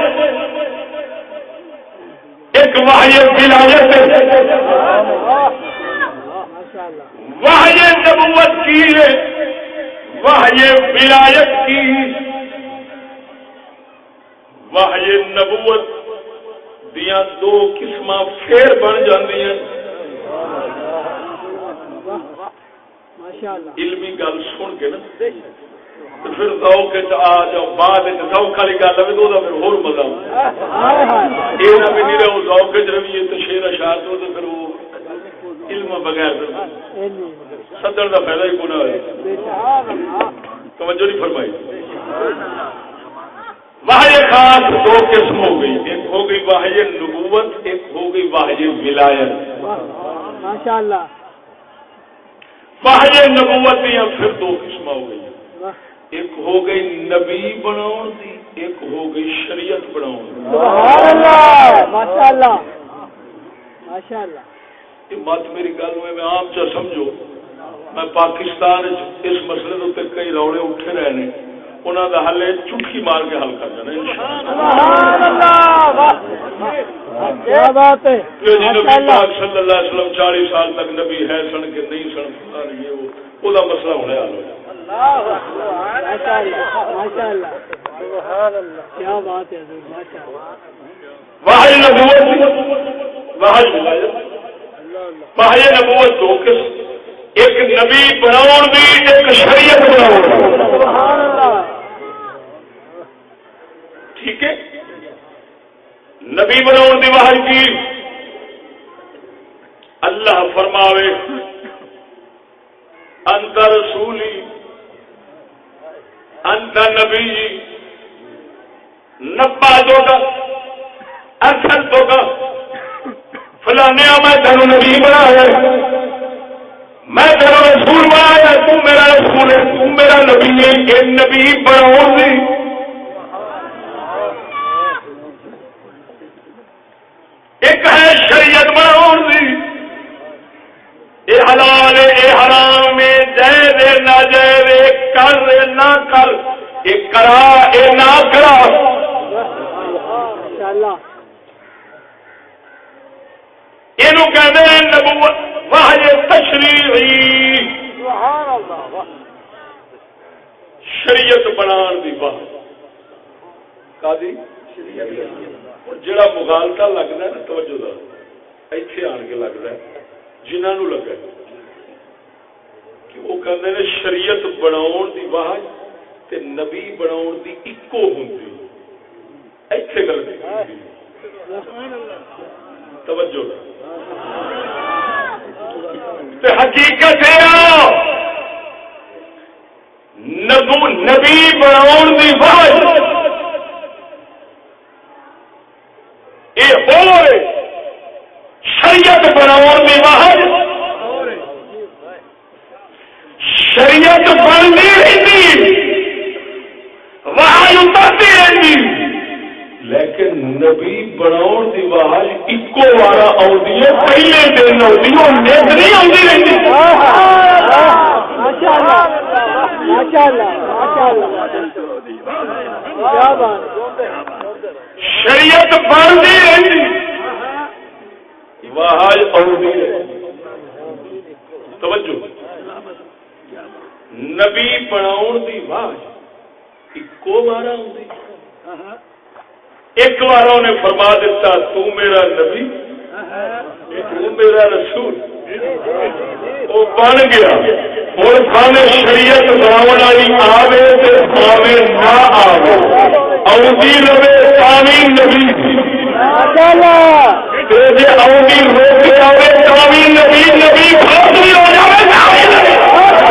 ایک وحی ولایت ہے وحی نبوت کی ہے وحی ولایت کی وحی نبوت دیاں دو قسم پھر بن جاندی ہیں علمی گل سن کے نا پھر ذوق آ جاؤ بعد ذوق والی گل آئے تو پھر ہور مزہ آتا یہ نہ بھی نہیں رہو ذوق رویے تو شیر اشعار تو پھر وہ علم بغیر سدن کا فائدہ ہی کونا ہوا توجہ نہیں فرمائی واحد خاص دو قسم ہو گئی ایک ہو گئی واحد نبوت ایک ہو گئی واحد ولایت ماشاءاللہ واحد نبوت یا پھر دو قسم ہو گئی ایک ہو گئی نبی بناؤن دی ایک ہو گئی شریعت بناؤن دی سبحان اللہ ماشاءاللہ ماشاءاللہ یہ بات میری گل میں عام چا سمجھو میں پاکستان اس مسئلے تے کئی روڑے اٹھے رہے ہیں انہاں دا حل چٹکی مار کے حل کر دینا سبحان اللہ کیا بات ہے کہ نبی پاک صلی اللہ علیہ وسلم 40 سال تک نبی ہے سن کے نہیں سن یہ وہ دا مسئلہ ہونے حل ہو جائے ماشاءاللہ سبحان اللہ کیا بات ہے ماشاءاللہ واحد نبوت واحد ولایت واحد نبوت دو قسم ایک نبی بناؤن دی ایک شریعت بناؤن سبحان اللہ ٹھیک ہے نبی بناؤن دی واحد کی اللہ فرماوے انت رسولی انت نبی نبا دو گا اصل دو گا فلانے میں تینو نبی بنایا میں تیرا رسول بنایا تو میرا رسول ہے تو میرا نبی ہے یہ نبی بناؤ دی ایک ہے شریعت بناؤ دی اے حلال اے حرام اے جائز اے ناجائز اے کر اے نہ کر اے کرا اے نہ کرا ماشاءاللہ اینو کہتے ہیں نبوت واحد تشریعی سبحان اللہ شریعت بنان دی واحد کا دی جڑا مغالطہ لگتا ہے نا توجہ دا ایتھے آن کے لگتا ہے جنہاں نو لگا کہ وہ کہندے نے شریعت بناون دی واحد تے نبی بناون دی اکو ہوندی ایتھے غلطی ہوندی توجہ تے حقیقت ہے نبی بناون دی واحد اے ہوئے شریعت بناؤن دی واحد شریعت بنتی رہتی واحد اترتی رہتی لیکن نبی بناؤن دی واحد اکو وارا آتی ہے پہلے دن آتی ہے اور نیت نہیں آتی رہتی شریعت بنتی رہتی واحد آتی ہے توجہ نبی بناؤن دی واحد اکو وارا آتی ایک بار انہیں فرما دیتا تو میرا نبی تو میرا رسول وہ بن گیا ہوں سامنے شریعت بناؤ والی آوے تے آوے نہ آوے آؤں رہے تاوی نبی جی آؤں رو کے آوے تاوی نبی نبی بھاگی ہو جائے تاوی نبی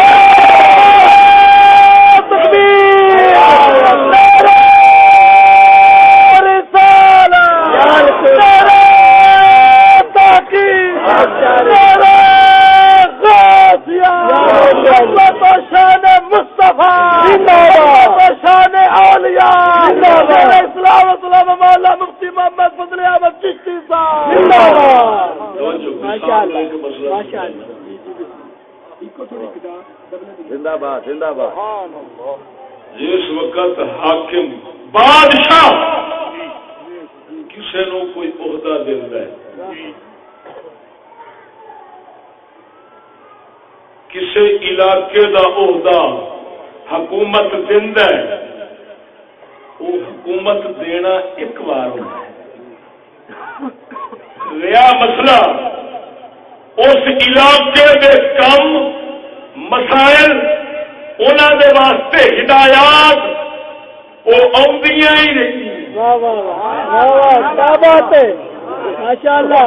جس وقت حاکم بادشاہ کسی نو کوئی عہدہ دیتا ہے کسی علاقے دا عہدہ حکومت دینا ہے وہ حکومت دینا ایک بار ہوتا ہے رہا مسئلہ اس علاقے دے کم مسئلہ انہوں دے واسطے ہدایات وہ آدیاں ہی نہیں. واہ واہ واہ واہ کیا بات ہے ماشاءاللہ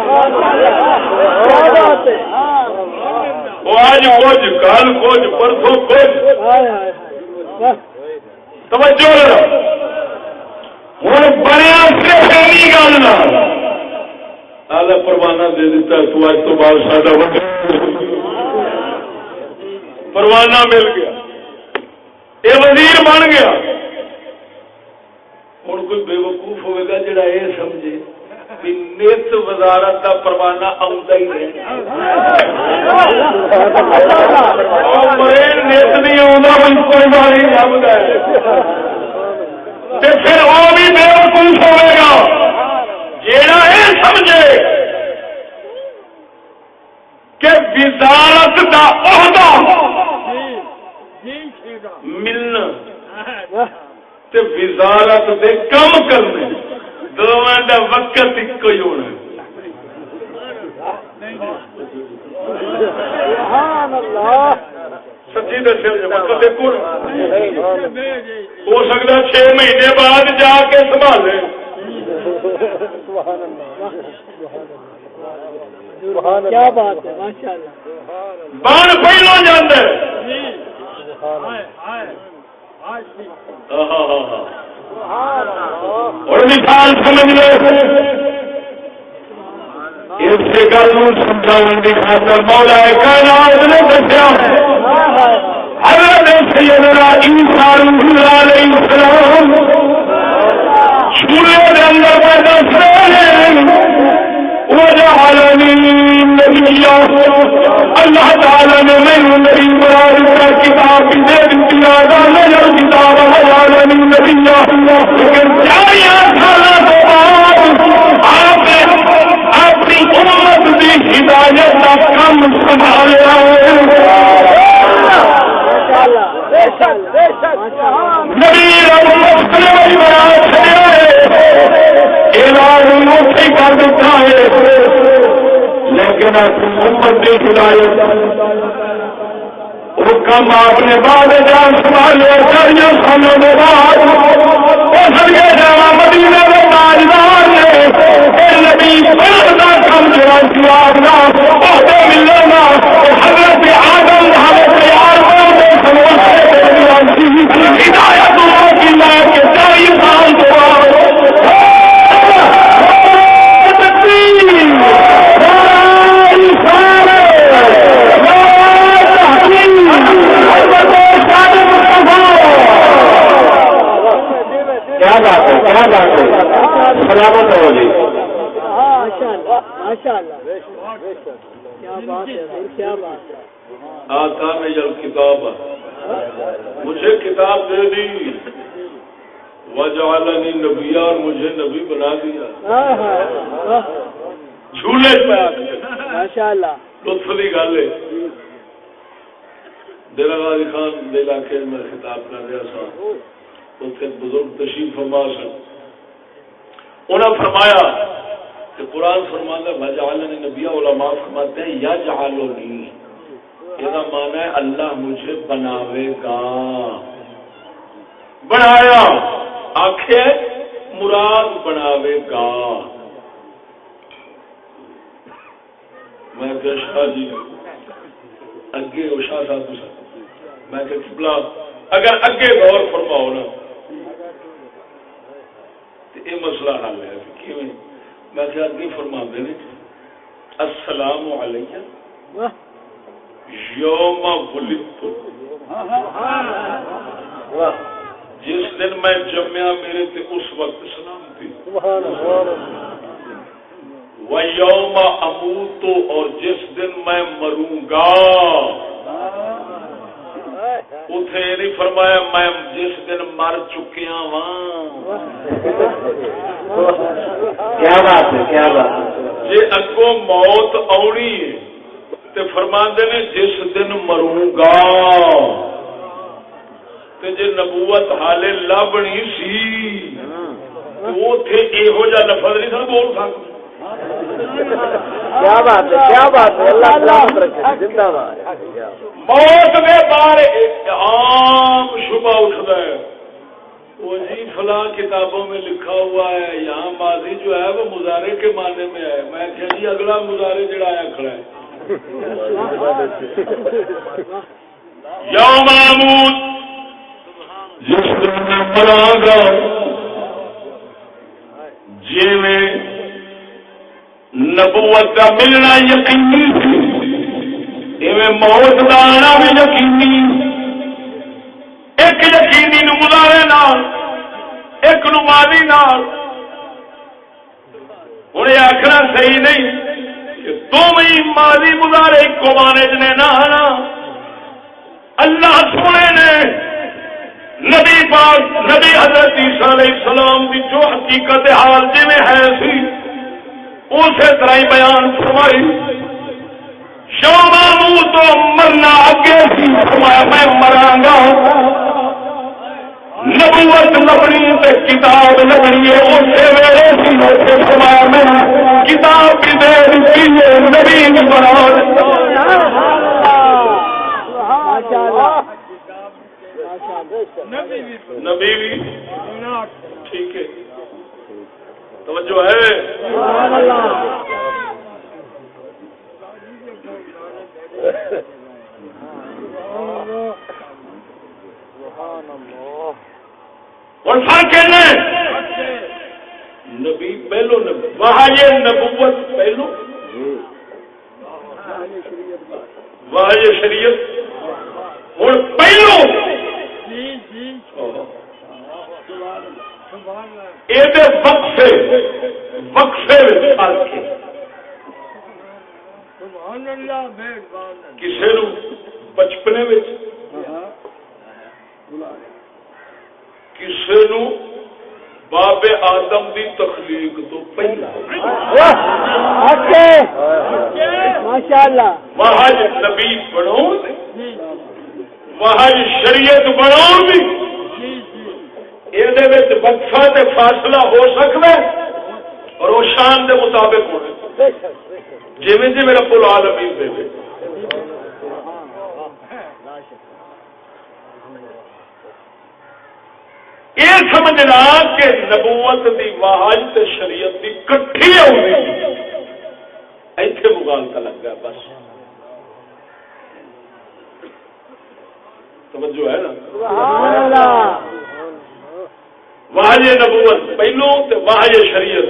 کیا بات ہے. وہ آج کچھ کل کچھ پرسوں کچھ توجہ ہوں بنیا گل پروانہ دے دیتا تو اج تو بعد ساڈا پروانہ مل گیا یہ وزیر بن گیا. ہوں کوئی بے وقوف ہوئے گا جڑا یہ سمجھے کہ نیت وزارت کا پروانہ آتا ہی نہیں نیت نہیں آتا پھر وہ بھی بے وقوف ہوئے گا جڑا یہ سمجھے کہ وزارت کا عہدہ ملنا تے وزارت دے کم کرنے دونوں دا وقت ایک ہی ہونا. سچی دسیا مطلب دیکھو ہو سکتا 6 مہینے بعد جا کے سنبھالے کیا بات ہے ماشاءاللہ. بان پہلو جاندے اور مثال سمجھ لو اس گل سمجھاؤ کی خاطر مولا کائنات نے دسیا حضرت سیدنا عیسیٰ علیہ السلام سورے کے اندر پیدا اللہ تعالی نے میرے نبی مراد کر کتاب دے دی کتاب نبی لیکن 4 سال بعد آپ نے اپنی امت کی ہدایت کا کام سنبھالیا. نبی کر دیتا ہے لیکن امت کی ہدایت وہ کم آپ نے بعد جان سنبھالے 4 سالوں کے بعد مدینے میں تاجدار نے نبی کا کم جوان جواب نہ ملے گا. حضرت آدم حضرت ہدایت کی لے کے 40 سال کے بعد کیا بات ہے سلامت ہو جی. آقا نے جب کتاب مجھے کتاب دے دی وجعلنی نبیہ اور مجھے نبی بنا دیا. جھولے پہ ماشاءاللہ لطف کی گل ہے. ڈیرہ غازی خان کے علاقے میں خطاب کر رہا تھا اتنے بزرگ تشریف فرما سن. انہوں نے فرمایا کہ قرآن فرماتا ہے وجعلنی نبیہ. علماء فرماتے ہیں یجعلنی یہ معنی ہے اللہ مجھے بناوے گا. بنایا آخے مراد بناوے گا. میں کہ شاہ جی اگے شاہ صاحب میں کہ قبلہ اگر اگے غور فرماؤ نا تو یہ مسئلہ حل ہے. میں کہ اگے فرما دے السلام علیکم یوم ولدت جس دن میں جمیا میرے تے اس وقت سلام تھی. وَيَوْمَ أَمُوتُ اور جس دن میں مروں گا. اتنے نہیں فرمایا میں جس دن مر چکیا ہاں. کیا بات ہے کیا بات ہے. جی اگوں موت آنی ہے تے فرماندے نے جس دن مروں گا. تے جے نبوت حالے لبنی سی اوتھے یہو جا لفظ نہیں سن بول سکتے. کیا بات ہے، کیا بات ہے، اللہ سلامت رکھے، زندہ باد۔ موت کے بارے عام شبہ اٹھتا ہے، وہ جی فلاں کتابوں میں لکھا ہوا ہے یہاں ماضی جو ہے وہ مظاہرے کے معنی میں ہے۔ میں کہ جی اگلا مظاہرے جڑا آیا کھڑا ہے یوم آمود جس دن میں مراں گا جی میں نبوت کا ملنا یقینی ایویں موت کا آنا بھی یقینی، ایک یقینی نو مظاہرے نال ایک نو ماضی نال۔ ہوں یہ آخنا صحیح نہیں کہ دونوں ماضی مظاہرے ایک معنی نے نہ آنا۔ اللہ سونے نے نبی پاک نبی حضرت عیسیٰ علیہ السلام کی جو حقیقت حال جی میں ہے سی اسی طرح ہی بیان فرمائی۔ شامامو تو مرنا اگے سی، فرمایا میں مراں گا، نبوت لبنی تے کتاب لبنی ہے اسی ویلے سی، اسے فرمایا میں کتاب بھی دے دیتی ہے، نبی بھی بنا دیتا۔ نبی بھی ٹھیک ہے، توجہ ہے۔ اور فرق ہے نبی پہلو وحی نبوت پہلو، وحی شریعت اور پہلو یہ وقفے کسی نو بچپنے کسی نو باب آدم دی تخلیق تو پہلا ماشاءاللہ وحی نبی بناؤ وحی شریعت بناؤ بھی یہ وقفہ تے فاصلہ ہو سکتا ہے اور وہ شان دے مطابق ہونا جی جی میرا رب العالمین دے دے۔ یہ سمجھنا کہ نبوت دی واحد تے شریعت دی کٹھی ہوئی ایتھے مغالطہ لگ گیا بس۔ توجہ ہے نا، واحد نبوت پہلو تے واحد شریعت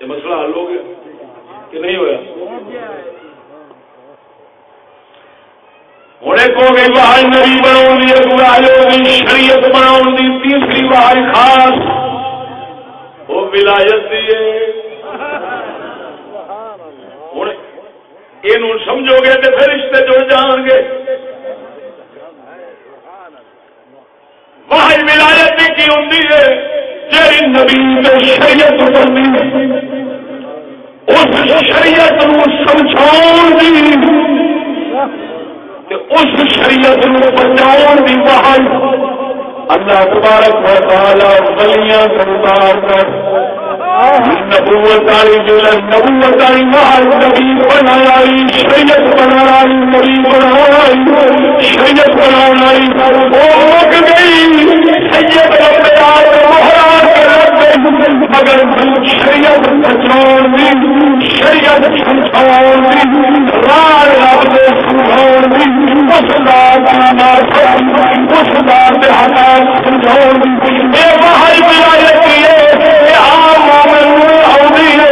یہ مسئلہ حل ہو گیا کہ نہیں ہوا؟ ہوں ایک ہو گئی واحد نبی بناؤ دی، ایک واحد شریعت بناؤ دی، تیسری واحد خاص وہ ولایت دی ہے۔ ہوں یہ سمجھو گے تو پھر رشتے جڑ جان گے۔ واحد ولایت بھی کی ہوتی ہے جی نبی شریعت بننی اس شریعت نو سمجھاؤ دی، اس شریعت نو بچاؤ دی واحد اللہ تبارک و تعالی ولیاں سردار کر نبوت والی جو نبوت والی واحد نبی بنایا، شریعت بنایا، نبی بنایا، شریعت بنانا وہ مک گئی سید رب مہرا کے رکھ گئی، مگر شریعت بچاؤ دی، شریعت سمجھاؤ دی، راہ رب دے سمجھاؤ دی، اس ذات اس ذات حقائق سمجھاؤ دی، یہ واحد ولایت ہے۔ عام مومن آؤندی ہے،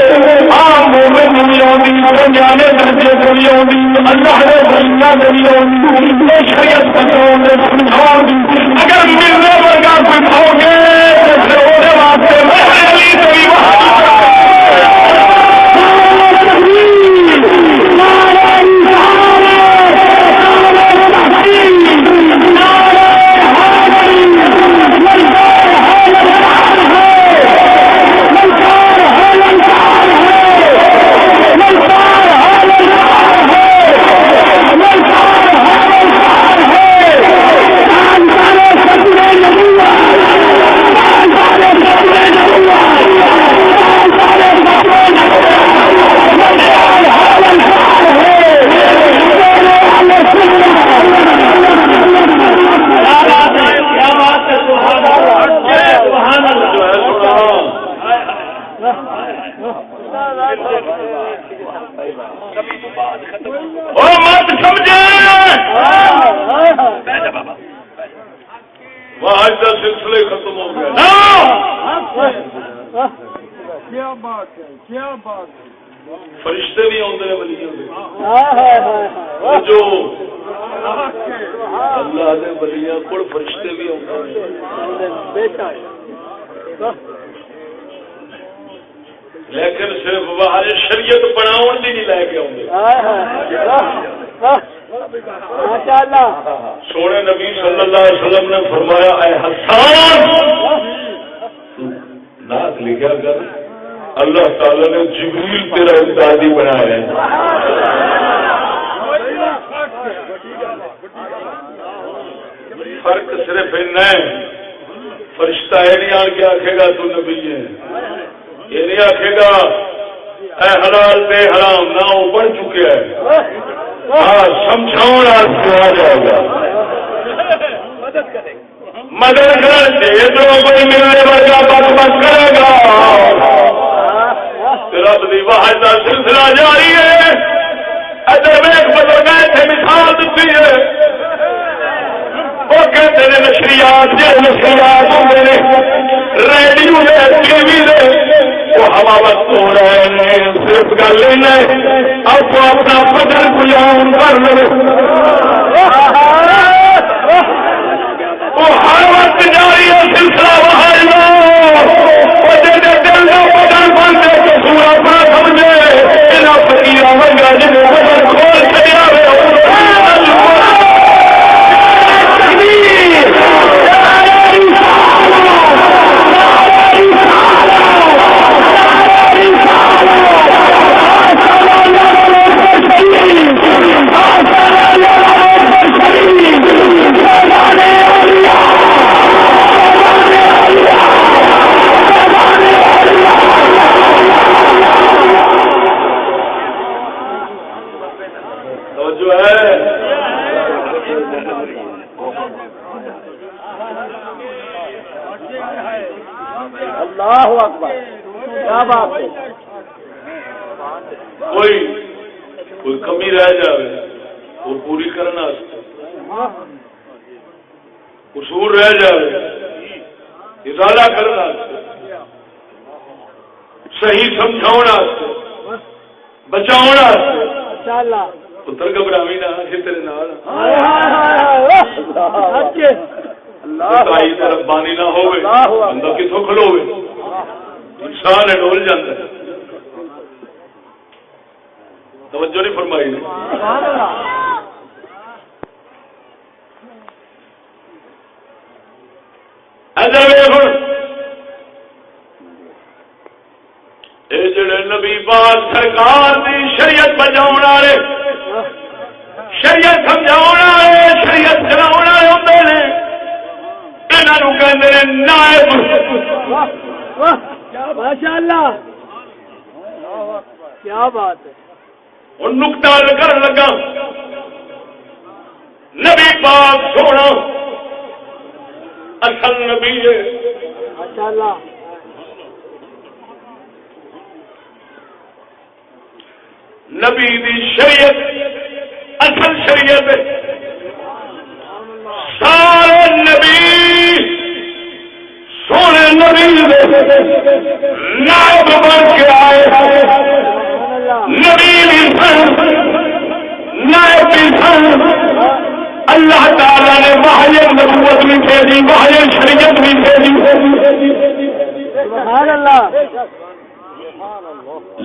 عام مومن نہیں آؤندی، جانے درجے کو نہیں آؤندی، اللہ نے بھیجنا نہیں آؤندی، یہ شریعت بچاؤ دے سمجھاؤ دی۔ اگر ملنے ورگا کوئی کھاؤ گے تو پھر وہ واسطے مہر علی سے بھی او مت سمجھے وہاں کا سلسلے ختم ہو گیا نا. کیا بات ہے، کیا بات ہے. فرشتے بھی آتے ہیں ولیوں جو اللہ دے ولیاں کو فرشتے بھی آتے ہیں، لیکن صرف باہر شریعت بناؤ بھی نہیں لے کے آتے. سونے نبی صلی اللہ علیہ وسلم نے فرمایا اے حسان نعت لکھا کر، اللہ تعالی نے جبریل تیرا امدادی بنایا ہے. فرق صرف اتنا ہے، فرشتہ یہ نہیں آن کے آکھے گا تو نبی ہے، یہ نہیں آکھے گا اے حلال بے حرام، نہ وہ بن چکے ہے. ہاں سمجھاؤ آ جائے گا، مدد کرے ادھر کوئی ملنے والا بک بک کرے گا. رب دی واحد کا سلسلہ جاری ہے. ادھر ویک بزرگ اتنے مثال دیتی ہے، وہ کہتے ہیں نشریات جو نشریات ہوتے ہیں ریڈیو ٹی وی وہ ہوا وقت ہو رہے ہیں. صرف گل اب وہ اپنا بدن گلام کر لو، وہ ہر وقت جاری ہے سلسلہ وہاں دل کا بدن بنتے تو سورا اپنا سمجھے یہاں فقیر منگا جن بدن کھول چلیا کوئی کمی رہ جائے وہ پوری کرنا، قصور رہ جائے ازالہ کرنا، صحیح سمجھاؤ بچاؤ. پتر گھبراوی نہ تیرے ربانی نہ ہوئے بندہ کتوں کھلوے، انسان ڈول جاتا ہے. توجہ نہیں فرمائی نے. یہ جڑے نبی پاک سرکار دی شریعت بجاؤ والے، شریعت سمجھاؤ والے، شریعت چلاؤ والے ہوتے ہیں، انہوں کہتے ہیں نائب. ماشاء اللہ کیا بات ہے. اور نقطہ کر لگا نبی پاک سونا اصل نبی ہے. ماشاء اللہ نبی دی شریعت اصل شریعت سارے نبی سونے نبی نائب بن کے آئے. نبی بھی سن، نائب بھی سن. اللہ تعالی نے وحی نبوت بھی بھیجی، وحی شریعت بھی بھیجی. سبحان اللہ.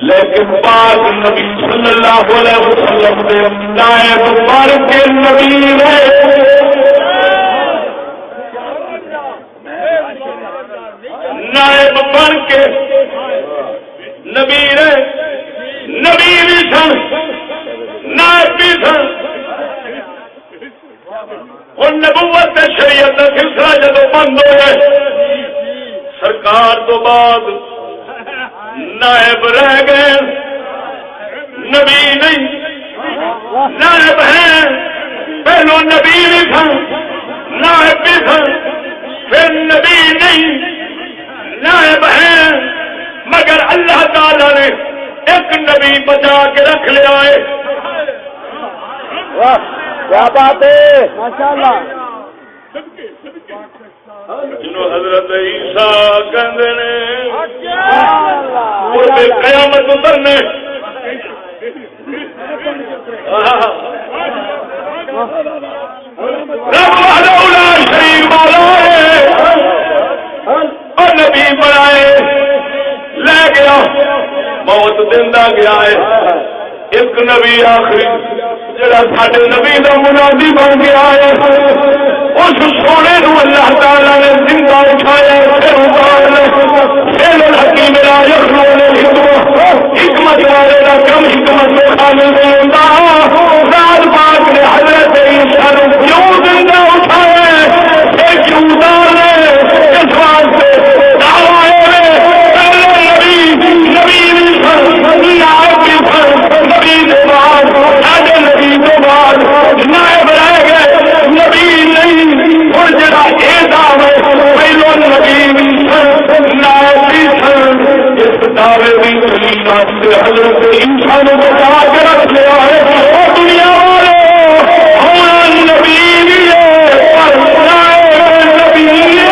لیکن پاک نبی صلی اللہ علیہ وسلم نے نائب بن کے نبی نائب بن کے نبی نبی بھی سن، نائب بھی سن. اور نبوت شریعت کا سلسلہ جب بند ہو گئے سرکار تو بعد نائب رہ گئے، نبی نہیں. نائب ہیں، پہلو نبی بھی تھا، نائب بھی تھا، پھر نبی نہیں. نائب ہیں مگر اللہ تعالی نے ایک نبی بچا کے رکھ لیا ہے. کیا بات ہے ماشاءاللہ جنہوں حضرت عیسیٰ کہندے نے وہ ماشاءاللہ قیامت اترنے رب وحدہ لا شریک مولا ہے اور نبی بنائے لے گیا موت دیندا گیا ہے. ایک نبی آخری جڑا ساڈے نبی دا منادی بن گیا ہے اس سونے نو اللہ تعالی نے زندہ اٹھایا پھر پھر الحکیم لا یخلون حکمت والے دا کم حکمت میں خامل نہیں ہوندا. ذات پاک نے حضرت عیسیٰ نو کیوں زندہ اٹھایا پھر کیوں ڈالے اس واسطے دعوی ہے پہلے نبی نبی کے بعد ساڈے نبی کے بعد نائب رہ گئے نبی نہیں. اور جڑا یہ دعوے پہلو نبی نائب بھی سن اس دعوے بھی دلیل واسطے حضرت عیسیٰ نے بچا کے رکھ لیا ہے. اور دنیا والے ہم نبی بھی ہے پر نائب نبی ہے.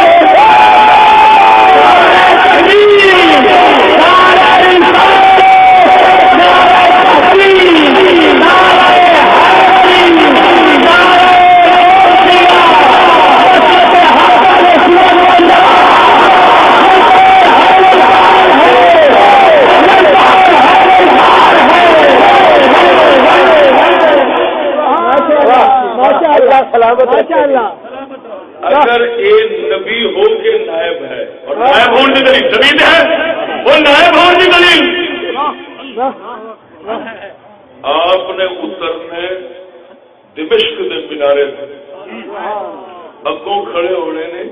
اگر ایک نبی ہو کے نائب ہے اور نائب ہونے کی دلیل زمین ہے وہ نائب ہونے کی دلیل آپ نے اترنے دمشق کے مینارے اگوں کھڑے ہونے نے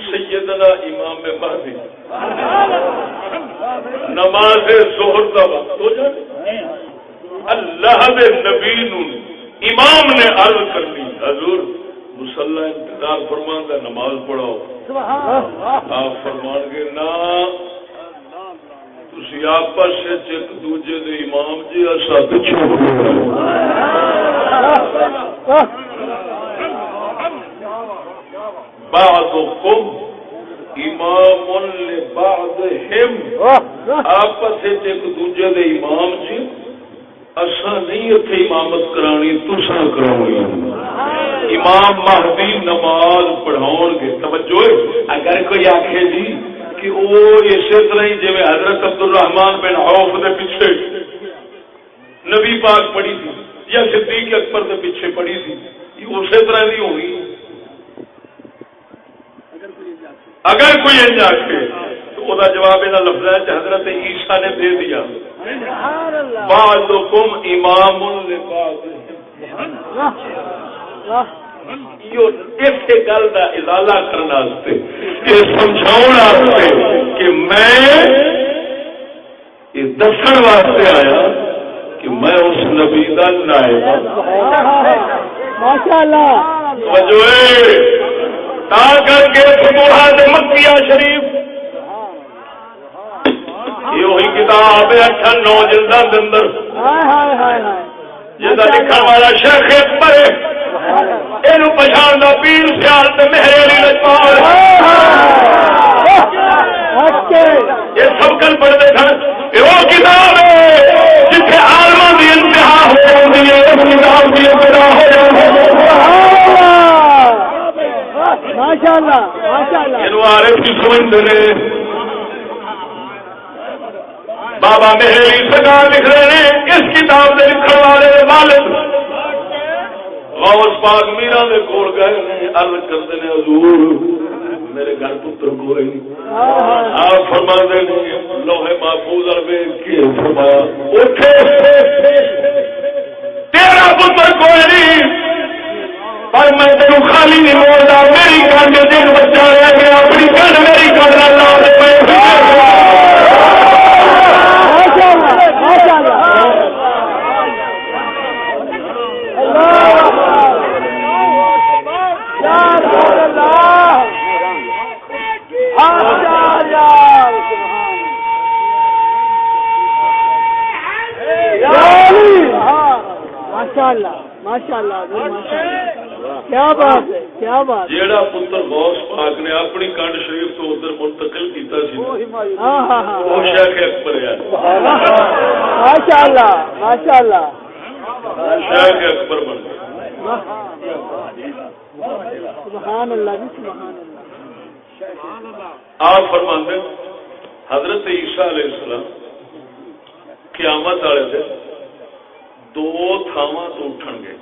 سیدنا امام مہدی نماز ظہر کا وقت ہو جائے اللہ دے نبی نو امام نے عرض کر لی حضور مسلح انتظار فرمان کا نماز پڑھاؤ. آپ فرمان گے نا تسی آپس ایک دوجے دے امام جی اصا پچھو بعضکم امام لبعضہم آپس ایک دوجے دے امام جی اصا نہیں اتنے امامت کرانی تسا کراؤ. امام مہدی نماز پڑھاؤ گے. توجہ اگر کوئی آخے جی کہ وہ اسی طرح ہی جی حضرت عبد الرحمان بن عوف دے پیچھے نبی پاک پڑھی تھی یا صدیق اکبر دے پیچھے پڑھی تھی یہ اسی طرح نہیں ہوگی. اگر کوئی انج آخے تو وہ جواب انہاں لفظاں وچ حضرت عیسیٰ نے دے دیا بعضکم امام لبعض. اس گل کا ازالہ کرنے یہ سمجھاؤ کہ میں یہ دسن واسطے آیا کہ میں اس نبی کا نائب ماشاءاللہ تا کر کے فتوحات مکیہ شریف یہ کتاب ہے 8-9 جلداں دے اندر جہاں لکھن والا شیخ اکبر ہے یہ پچھاڑنا پیر سیال تے مہر علی لجپال یہ سب کل پڑھتے سن. یہ وہ کتاب ہے جتنے عالماں دی انتہا ہو جاتی ہے اس کتاب کی ابتدا ہو جاتی ہے. ماشاءاللہ ماشاءاللہ یہ عارف کی سمجھتے ہیں. بابا مہر علی سرکار لکھ رہے ہیں اس کتاب کے لکھن والے والد غوث پاک میرا دے کول گئے عرض کرتے ہیں حضور میرے گھر پتر کوئی نہیں. آپ فرما دے لوہے محفوظ کے فرمایا اٹھے تیرا پتر کوئی نہیں پر میں تینوں خالی نہیں بولتا. میری گھر میں دن بچہ رہ گیا اپنی گھر میری گھر ماشاءاللہ ماشاءاللہ کیا بات ہے کیا بات جیڑا پتر غوث پاک نے اپنی کنڈ شریف تو ادھر منتقل کیتا سی وہ شیخ اکبر ہے ماشاءاللہ ماشاءاللہ شیخ اکبر بن گیا سبحان اللہ جی سبحان اللہ آپ فرماندے حضرت عیسیٰ علیہ السلام قیامت والے دن دو تھاواں تو اٹھن گے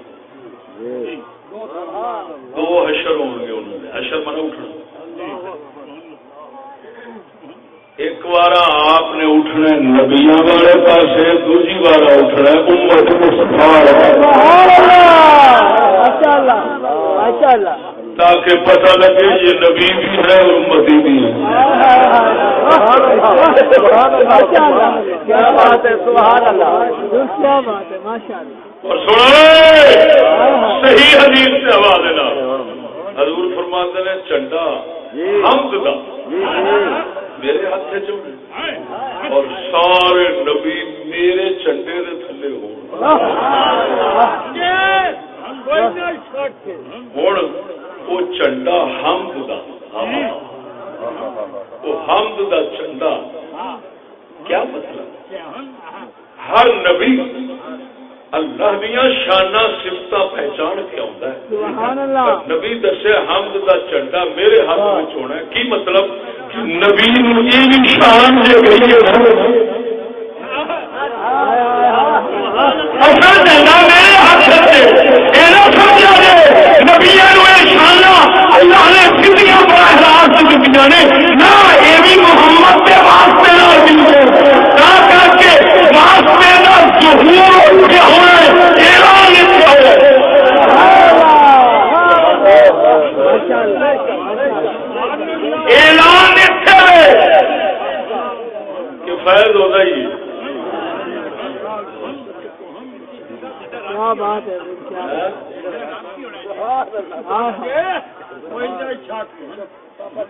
دو حشر ہون گے انہوں نے حشر مانا اٹھنا ایک بار آپ نے اٹھنا نبیاں والے پاسے دوسری بار اٹھنا امت مصطفیٰ ماشاءاللہ ماشاءاللہ تاکہ پتہ لگے یہ نبی بھی ہے اور امتی بھی ہے کیا بات ہے سبحان اللہ کیا بات ہے ماشاءاللہ اور سنو صحیح حدیث سے حوالے نہ حضور فرماتے ہیں چنڈا حمد دا میرے ہاتھ سے چوڑے اور سارے نبی میرے چنڈے دے تھلے ہوں وہ چنڈا حمد دا وہ حمد دا چنڈا کیا مطلب ہر نبی اللہ دیا شانہ صفتہ پہچان کے آتا ہے سبحان اللہ نبی دسے حمد دا چنڈا میرے ہاتھ میں ہونا ہے کی مطلب نبی یہ بھی شان جو گئی ہے اصل چنڈا میرے ہاتھ سے سمجھا جائے نبی شانہ اللہ نے سیدھیاں براہ راست دنیا نے نہ یہ بھی محمد کے واسطے نہ کر کے واسطے نہ ظہور کے ہوئے اعلان اعلان کہ فیض ہوتا ہی کیا بات ہے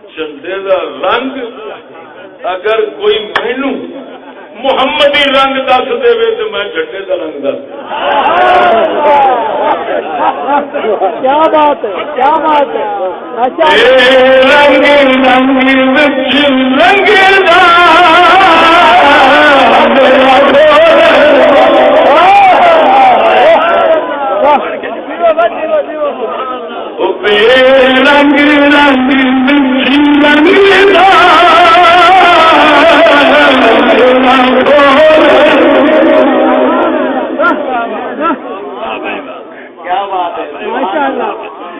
چندے دا رنگ اگر کوئی مینو محمدی رنگ دس دے تو میں جھنڈے دا رنگ دس کیا بات ہے کیا بات ہے رنگ کیا بات ہے ماشاءاللہ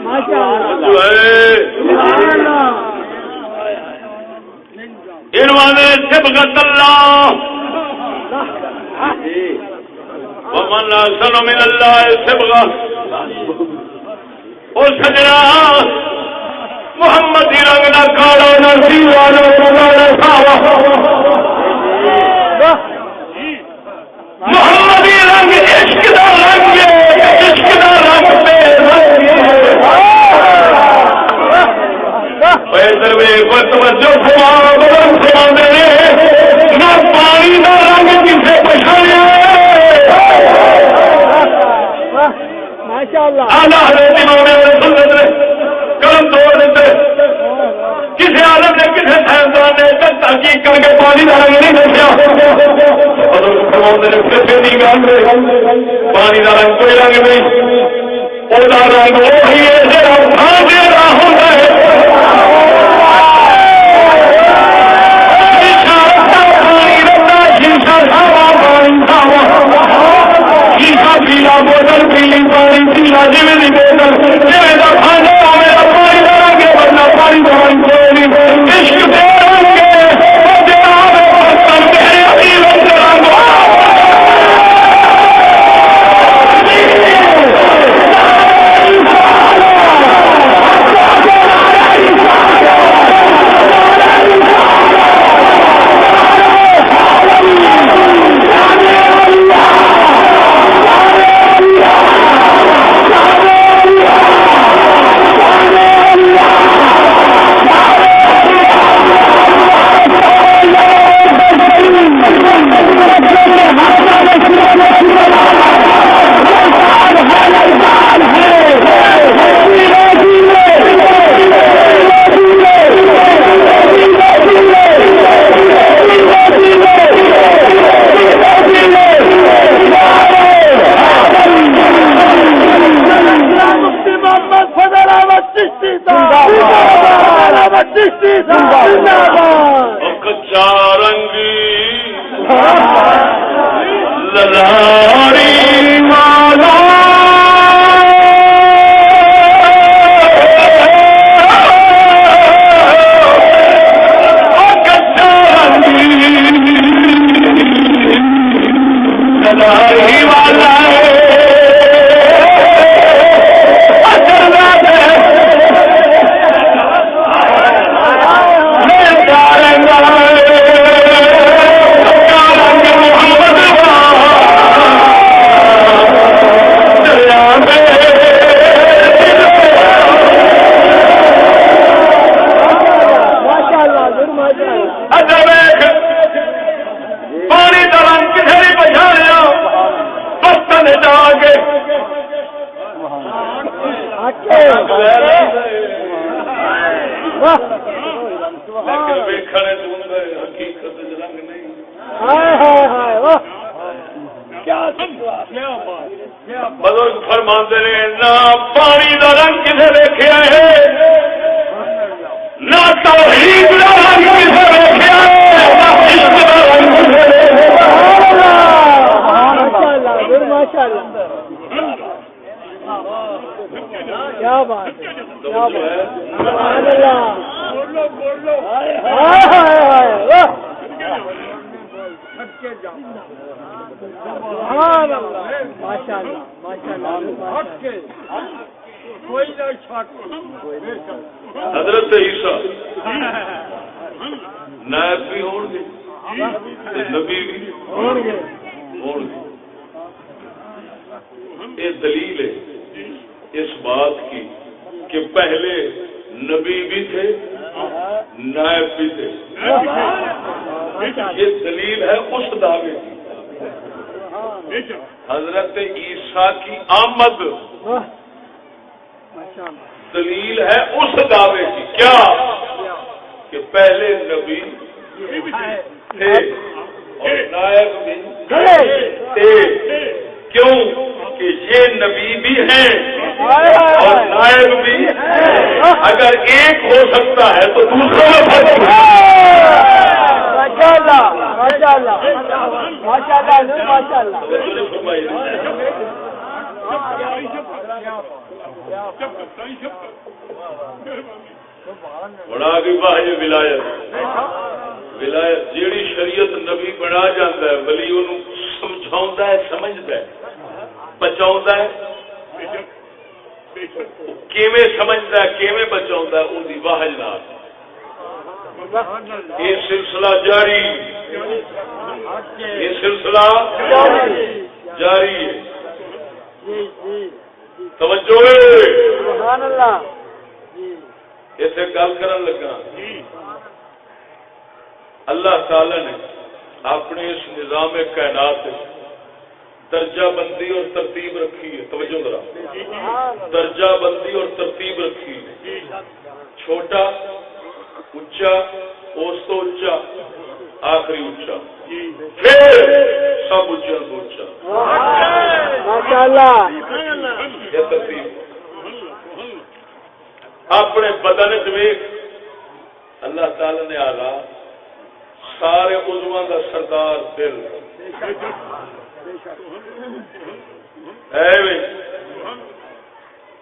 ماشاءاللہ صبغت اللہ ومن احسن من اللہ صبغہ او سجنا محمدی رنگ نہ کالا نہ سیوا نہ ساوا محمدی رنگ عشق دا رنگ عشق دا رنگ توجہ نہ پانی کا رنگ کسے پچھاڑیا قلم توڑ دیتے کسی عالم نے کسی سائنسدان نے تحقیق کر کے پانی کا رنگ نہیں دسیا پانی کا رنگ کوئی رنگ نہیں وہ رنگ وہی ہے ہوتا ہے پیلا بوتل پیلی پانی پیلا جی بوتل جی کا کھانا پانی دیں گے ورنہ پانی دیں گے عشق دے بزرگ فرماندے نے نہ پانی دا رنگ کسے ویکھیا ہے نہ توحید دا رنگ کسے ویکھیا ہے نہ عشق دا رنگ کسے ویکھیا ہے ماشاءاللہ کیا بات ہے کیا بات ہے سبحان اللہ بولو سبحان اللہ ماشاءاللہ ماشاءاللہ حضرت عیسیٰ نائب بھی ہون گے نبی بھی ہون گے یہ دلیل ہے اس بات کی کہ پہلے نبی بھی تھے نائب بھی تھے یہ دلیل ہے اس دعوے کی حضرت عیسیٰ کی آمد دلیل ہے اس دعوے کی کیا کہ پہلے نبی تھے اور نائب بھی تھے کیوں کہ یہ نبی بھی ہیں اور نائب بھی اگر ایک ہو سکتا ہے تو دوسروں میں فرق ہے ماشاءاللہ ماشاءاللہ ماشاءاللہ ماشاءاللہ بڑا بھی واہ ولایت ولایت جیڑی شریعت نبی بنا جاتا ہے ولی انہوں سمجھاؤں ہے سمجھتا ہے بچاؤں ہے کیویں سمجھتا ہے کیویں بچاؤں ہے ان کی واہج نال یہ سلسلہ جاری یہ سلسلہ جاری ہے توجہ سبحان اللہ اسے گل کرن لگا اللہ تعالی نے اپنے اس نظام کائنات درجہ بندی اور ترتیب رکھی ہے توجہ ذرا درجہ بندی اور ترتیب رکھی ہے چھوٹا اونچا اس تو اونچا آخری اونچا پھر سب اونچا اونچا ماشاءاللہ یہ ترتیب اپنے بدن ویک اللہ تعالی نے آلہ سارے عضواں کا سردار دل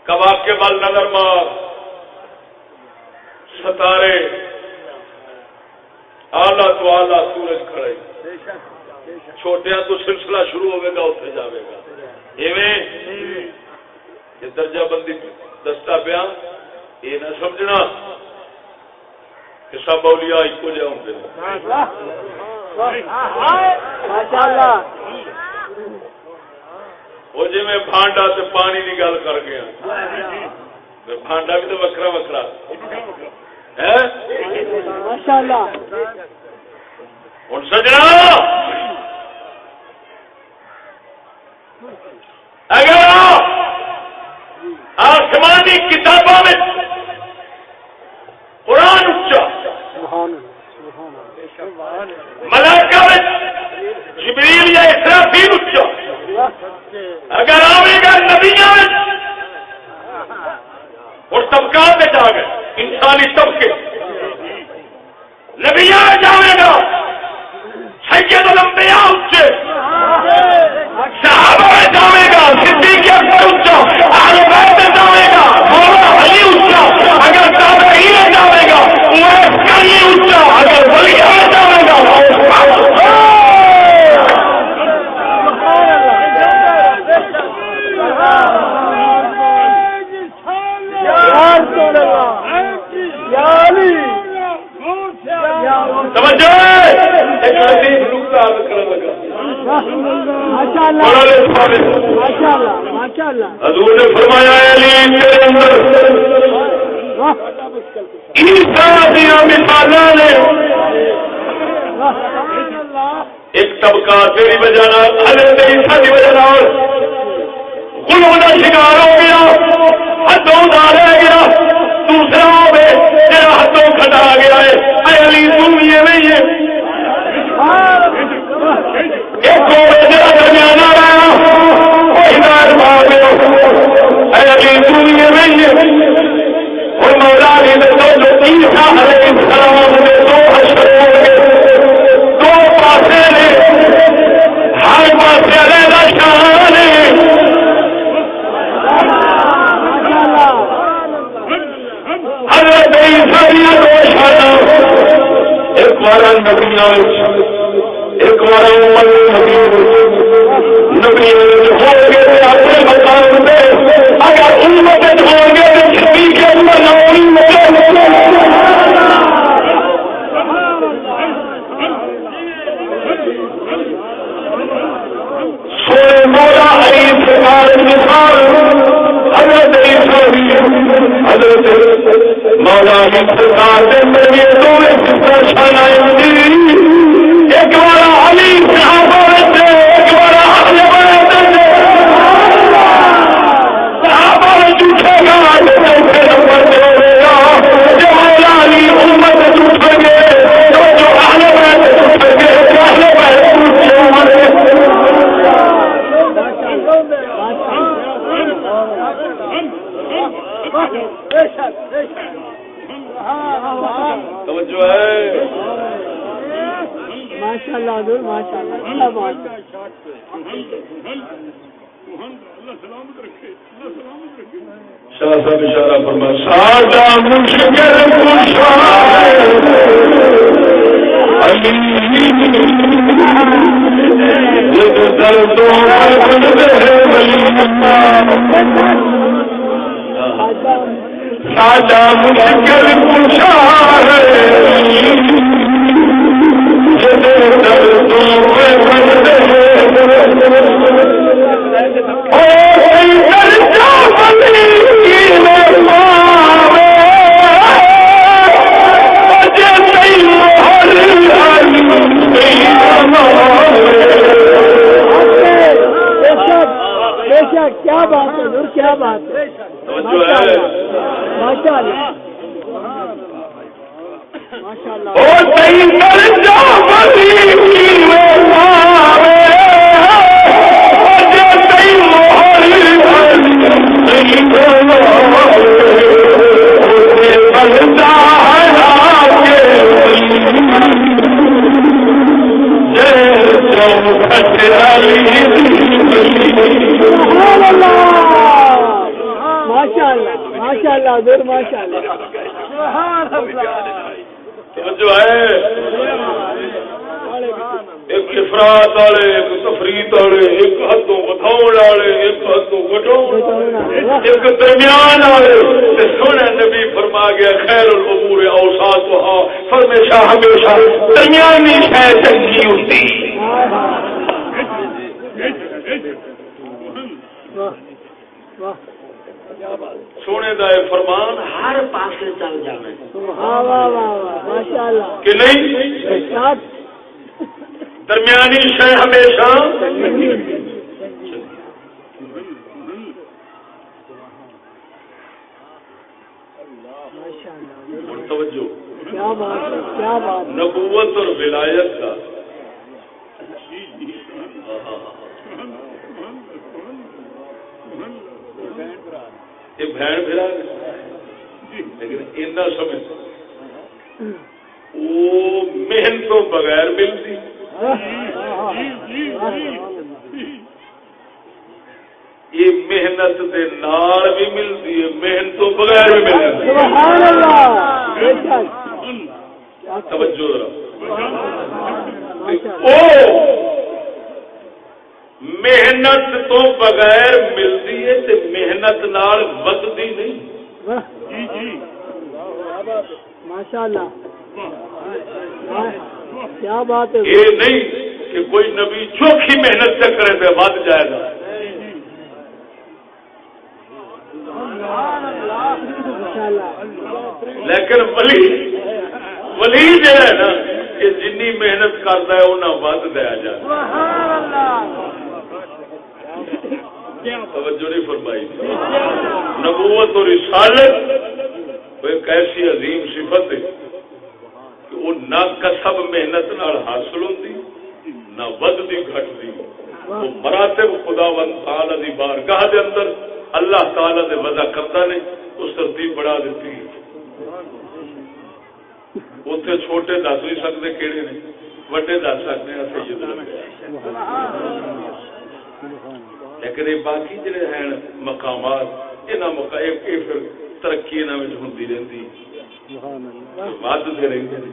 کباب کے بال نظر مار ستارے آلہ تو آلہ سورج کھڑے چھوٹیا تو سلسلہ شروع ہوئے گا اتنے جاوے گا یہ درجہ بندی دستا پیا یہ نہ سمجھنا کہ سب اولیاء ایک کو جاؤں گے ماشاءاللہ وہ جی میں بھانڈا سے پانی کی گل کر گیا بھانڈا بھی تو وکرا وکرا ماشاءاللہ ہوں سجنا اگر آسمانی کتابوں میں قرآن اچا ملائکہ میں جبریل یا اسرافیل اچا اگر آئے گا نبیوں میں اور طبقات میں جا گئے انسانی طبقے نبیوں میں جاوے گا سید الانبیاء اچے صحابہ میں جاوے گا صدیق اکبر اچا اہل بیت میں جاوے گا مولا علی اچا اگر تابعین میں جاوے گا عمر قلی اچا اگر ولیوں میں جاوے گا حضور نے فرمایا ایک طبقہ تیری وجہ حضرت عیسیٰ کی وجہ غلوں کا شکار ہو گیا ہاتھوں نہ رہ گیا دوسرا ہوئے تیرا ہاتھوں کھٹا گیا ہے اے علی تم یہ نہیں ہے ایک درمیانہ رہا حضرت مولا علی سرکار دے میرے دو شان ایک بار علی صحابہ وچ ایک بار اہل بیت صحابہ جھوٹے گا چوتھے نمبر تے ہویا جو مولا علی امت جھوٹے گے تو جو اہل بیت جھوٹے گے اہل بیت جھوٹے توجہ ہے ماشاء اللہ حضور ماشاء اللہ کیا بات ہے شاہ صاحب اشارہ فرما ساجا مشکل ساجا مشکل کیا بات ہے حضور کیا بات ہے ماشاء اللہ ماشاء ماشاء اللہ حضور ماشاء اللہ جو ہے ایک افراد والے ایک تفریح والے ایک حدوں بتاؤ والے ایک حدوں گٹاؤ ایک درمیان والے سونے نبی فرما گیا خیر الامور اوساطھا ہمیشہ ہمیشہ درمیانی شے چنگی ہوتی سونے دا فرمان ہر پاسے چل جانے ماشاء اللہ کہ نہیں درمیانی شے ہمیشہ توجہ کیا بات ہے کیا بات نبوت اور ولایت کا یہ بہن بھرا لیکن اتنا سمجھ وہ محنت تو بغیر ملتی یہ محنت دے نال بھی ملتی ہے محنت تو بغیر بھی ملتی ہے توجہ محنت تو بغیر ملتی ہے تے محنت نال ودتی نہیں ماشاء اللہ کیا بات ہے یہ نہیں کہ کوئی نبی چوکھی محنت سے کرے تو ود جائے گا لیکن ولی جو ہے نا کہ جنی محنت کرتا ہے انہیں ود دیا جائے توجہ نہیں فرمائی نبوت اور رسالت ایک ایسی عظیم صفت ہے کہ وہ نہ کسب محنت نال حاصل ہوتی نہ ودتی گھٹتی وہ مراتب خداوند تعالی دی بارگاہ دے اندر اللہ تعالی دے وعدہ کرتا نے اس ترتیب بڑھا دیتی اتنے چھوٹے دس نہیں سکتے کہڑے نے وڈے دس سکتے ہیں سید لیکن یہ باقی جڑے ہیں مقامات یہ پھر ترقی یہاں ہوتی رہتی ودتے رہتے ہیں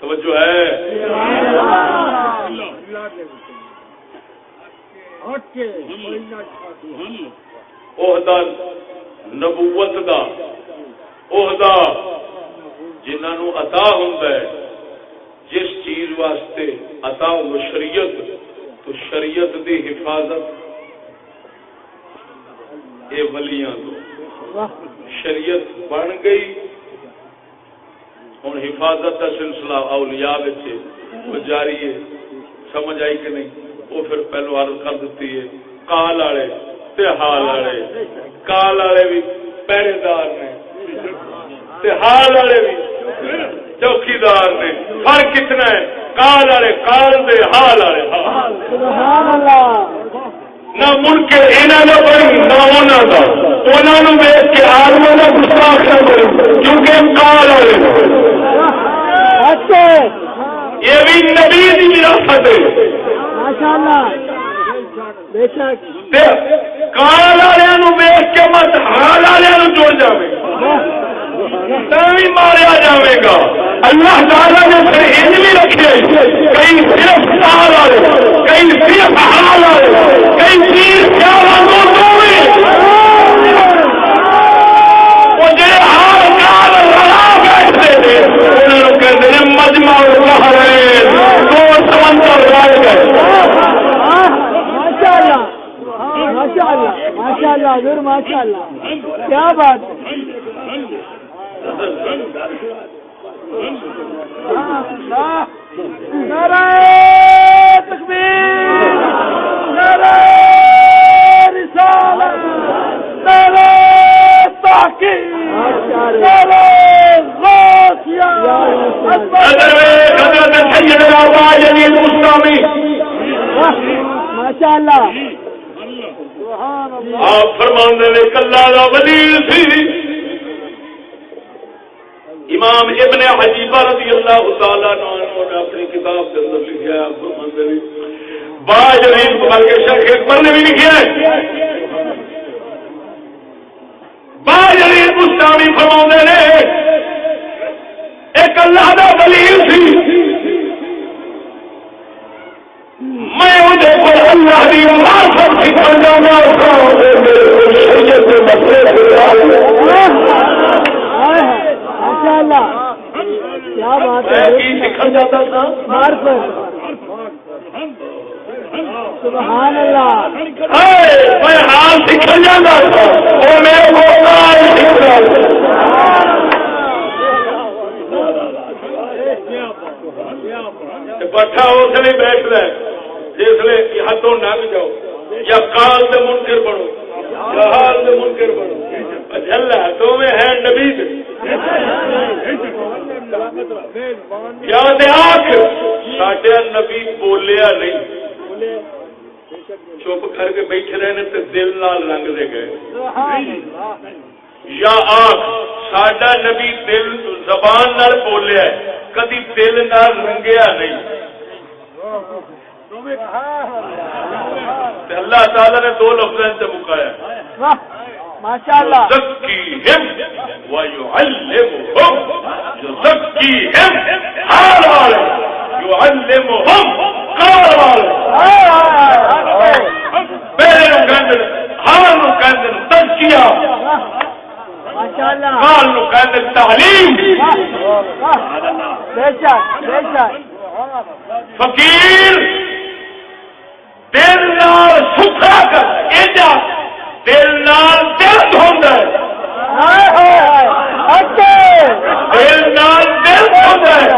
توجہ ہے عہدہ نبوت دا عہدہ جنہوں عطا ہوندا ہے جس چیز واسطے عطا ہو شریعت تو شریعت دی حفاظت یہ ولیاں تو شریعت بن گئی ہوں حفاظت کا سلسلہ اولیاء وہ جاری ہے. سمجھ آئی کہ نہیں؟ وہ پھر پہلو عرض کر دیتی ہے کال والے تے حال والے. کال والے بھی پہرے دار نے تے حال والے بھی چوکیدار نے. فرق کتنا ہے؟ کال والے کال دے حال والے حال. سبحان اللہ. نہ منکر انہاں دا بڑی نہ انہاں دا. انہاں نوں ویکھ کے عالماں دا گستاخ نہ کرو کیونکہ کال والے اچھا یہ بھی نبی دی وراثت ہے. ماشاءاللہ بے شک. کال والے نوں ویکھ کے مت حال والے نوں جوڑ جاوے تھی ماریا جائے گا. اللہ تعالیٰ نے پھر ان بھی رکھے کئی صرف کال والے کئی صرف حال والے کئی تیر وہ جڑے حال کال لڑا بیٹھتے تھے انہوں کہتے ہیں مجمع البحرین دو سمندر لڑ گئے. ماشاءاللہ ماشاءاللہ ماشاءاللہ حضور ماشاءاللہ کیا بات ہے. نعرہ تکبیر نعرہ رسالت نعرہ تحقیق نعرہ غوثیہ حضرت سیدنا باجلی مستامی ماشاءاللہ. آپ فرماندے نے کلا دا ولی سی. امام ابن عجیبہ رضی اللہ تعالیٰ عنہ نے اپنی کتاب کے اندر لکھا ہے. فرماندے نے باجلی بلکہ شیخ اکبر نے بھی لکھا ہے. باجلی مستامی فرماندے نے ایک اللہ دا ولی سی. میں مجھے پر اللہ کی معرفت سکھا جانا شریعت کے مسئلے ماشاءاللہ کیا بات ہے. سکھا جاتا تھا معرفت. سبحان اللہ. میں حال سکھا جاتا تھا وہ میرے کو سکھ رہا. بٹھا اس لیے بیٹھ رہا ہے جس لیے ہاتھوں نہ بھی جاؤ یا کال سے منکر بڑھو یا حال سے منکر بڑھو. اللہ تو میں ہے نبی یاد آخ ساڈا نبی بولیا نہیں چپ کر کے بیٹھے رہے تو دل نال رنگ دے گئے. یا آخ ساڈا نبی دل زبان نال بولیا کدی دل نال رنگیا نہیں. اللہ تعالی نے دو لفظوں سے مکایا ماشاءاللہ. یزکیہم ویعلمہم. یزکیہم حال والے یعلمہم قال والے. پہلے نو کہندے حال نو کہندے تزکیہ ماشاءاللہ. قال نو کہندے تعلیم. بے شک بے شک. فقیر دل نال ستھرا کر ایجا دل نال دل دھوندا ہے. دل نال دل دھوندا ہے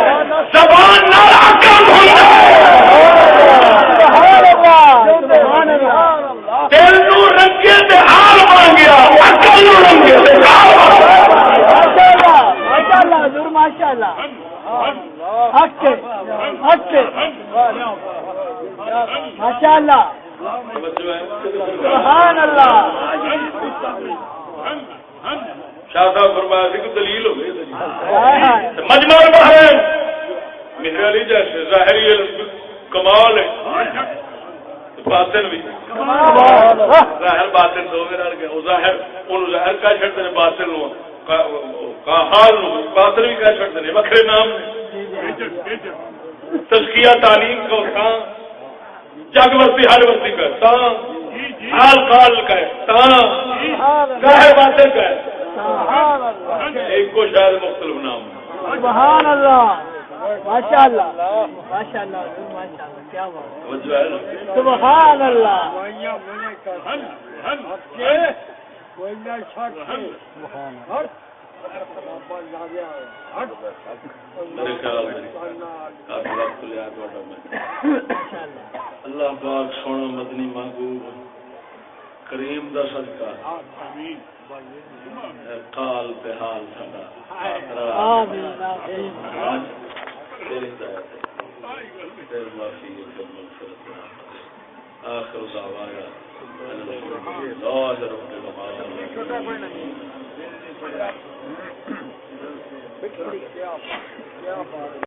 زبان نال عقل دھوندا ہے. دل نو رنگے تے حال بن گیا عقل نو رنگے تے حال بن گیا. ماشاءاللہ حضور ماشاءاللہ. حق حق ماشاءاللہ. سبحان اللہ. شاہ صاحب فرمایا کہ دلیل ہو گئی مجمع البحرین مہر علی جیسے ظاہری کمال ہے باطن بھی ظاہر باطن دو میرا گیا. ظاہر ان ظاہر کا چھڑتے ہیں باطن کا حال باطن بھی کا چھڑتے ہیں وکھرے نام تزکیہ تعلیم کو جگ بستی ہر بستی کا حال قال کا ظاہر باطن کا ایک کو شاید مختلف نام. سبحان اللہ. ماشاءاللہ ماشاءاللہ ماشاءاللہ. کیا بات. سبحان اللہ. کوئی نہ چھٹ میرے خیال میں کافی وقت لیا تھوڑا میں اللہ پاک سونا مدنی مانگو کریم دا صدقہ قال بحال ساڈا آمین آمین تیری ہدایت تیری معافی تیری مغفرت آخر دعوانا الحمدللہ رب العالمین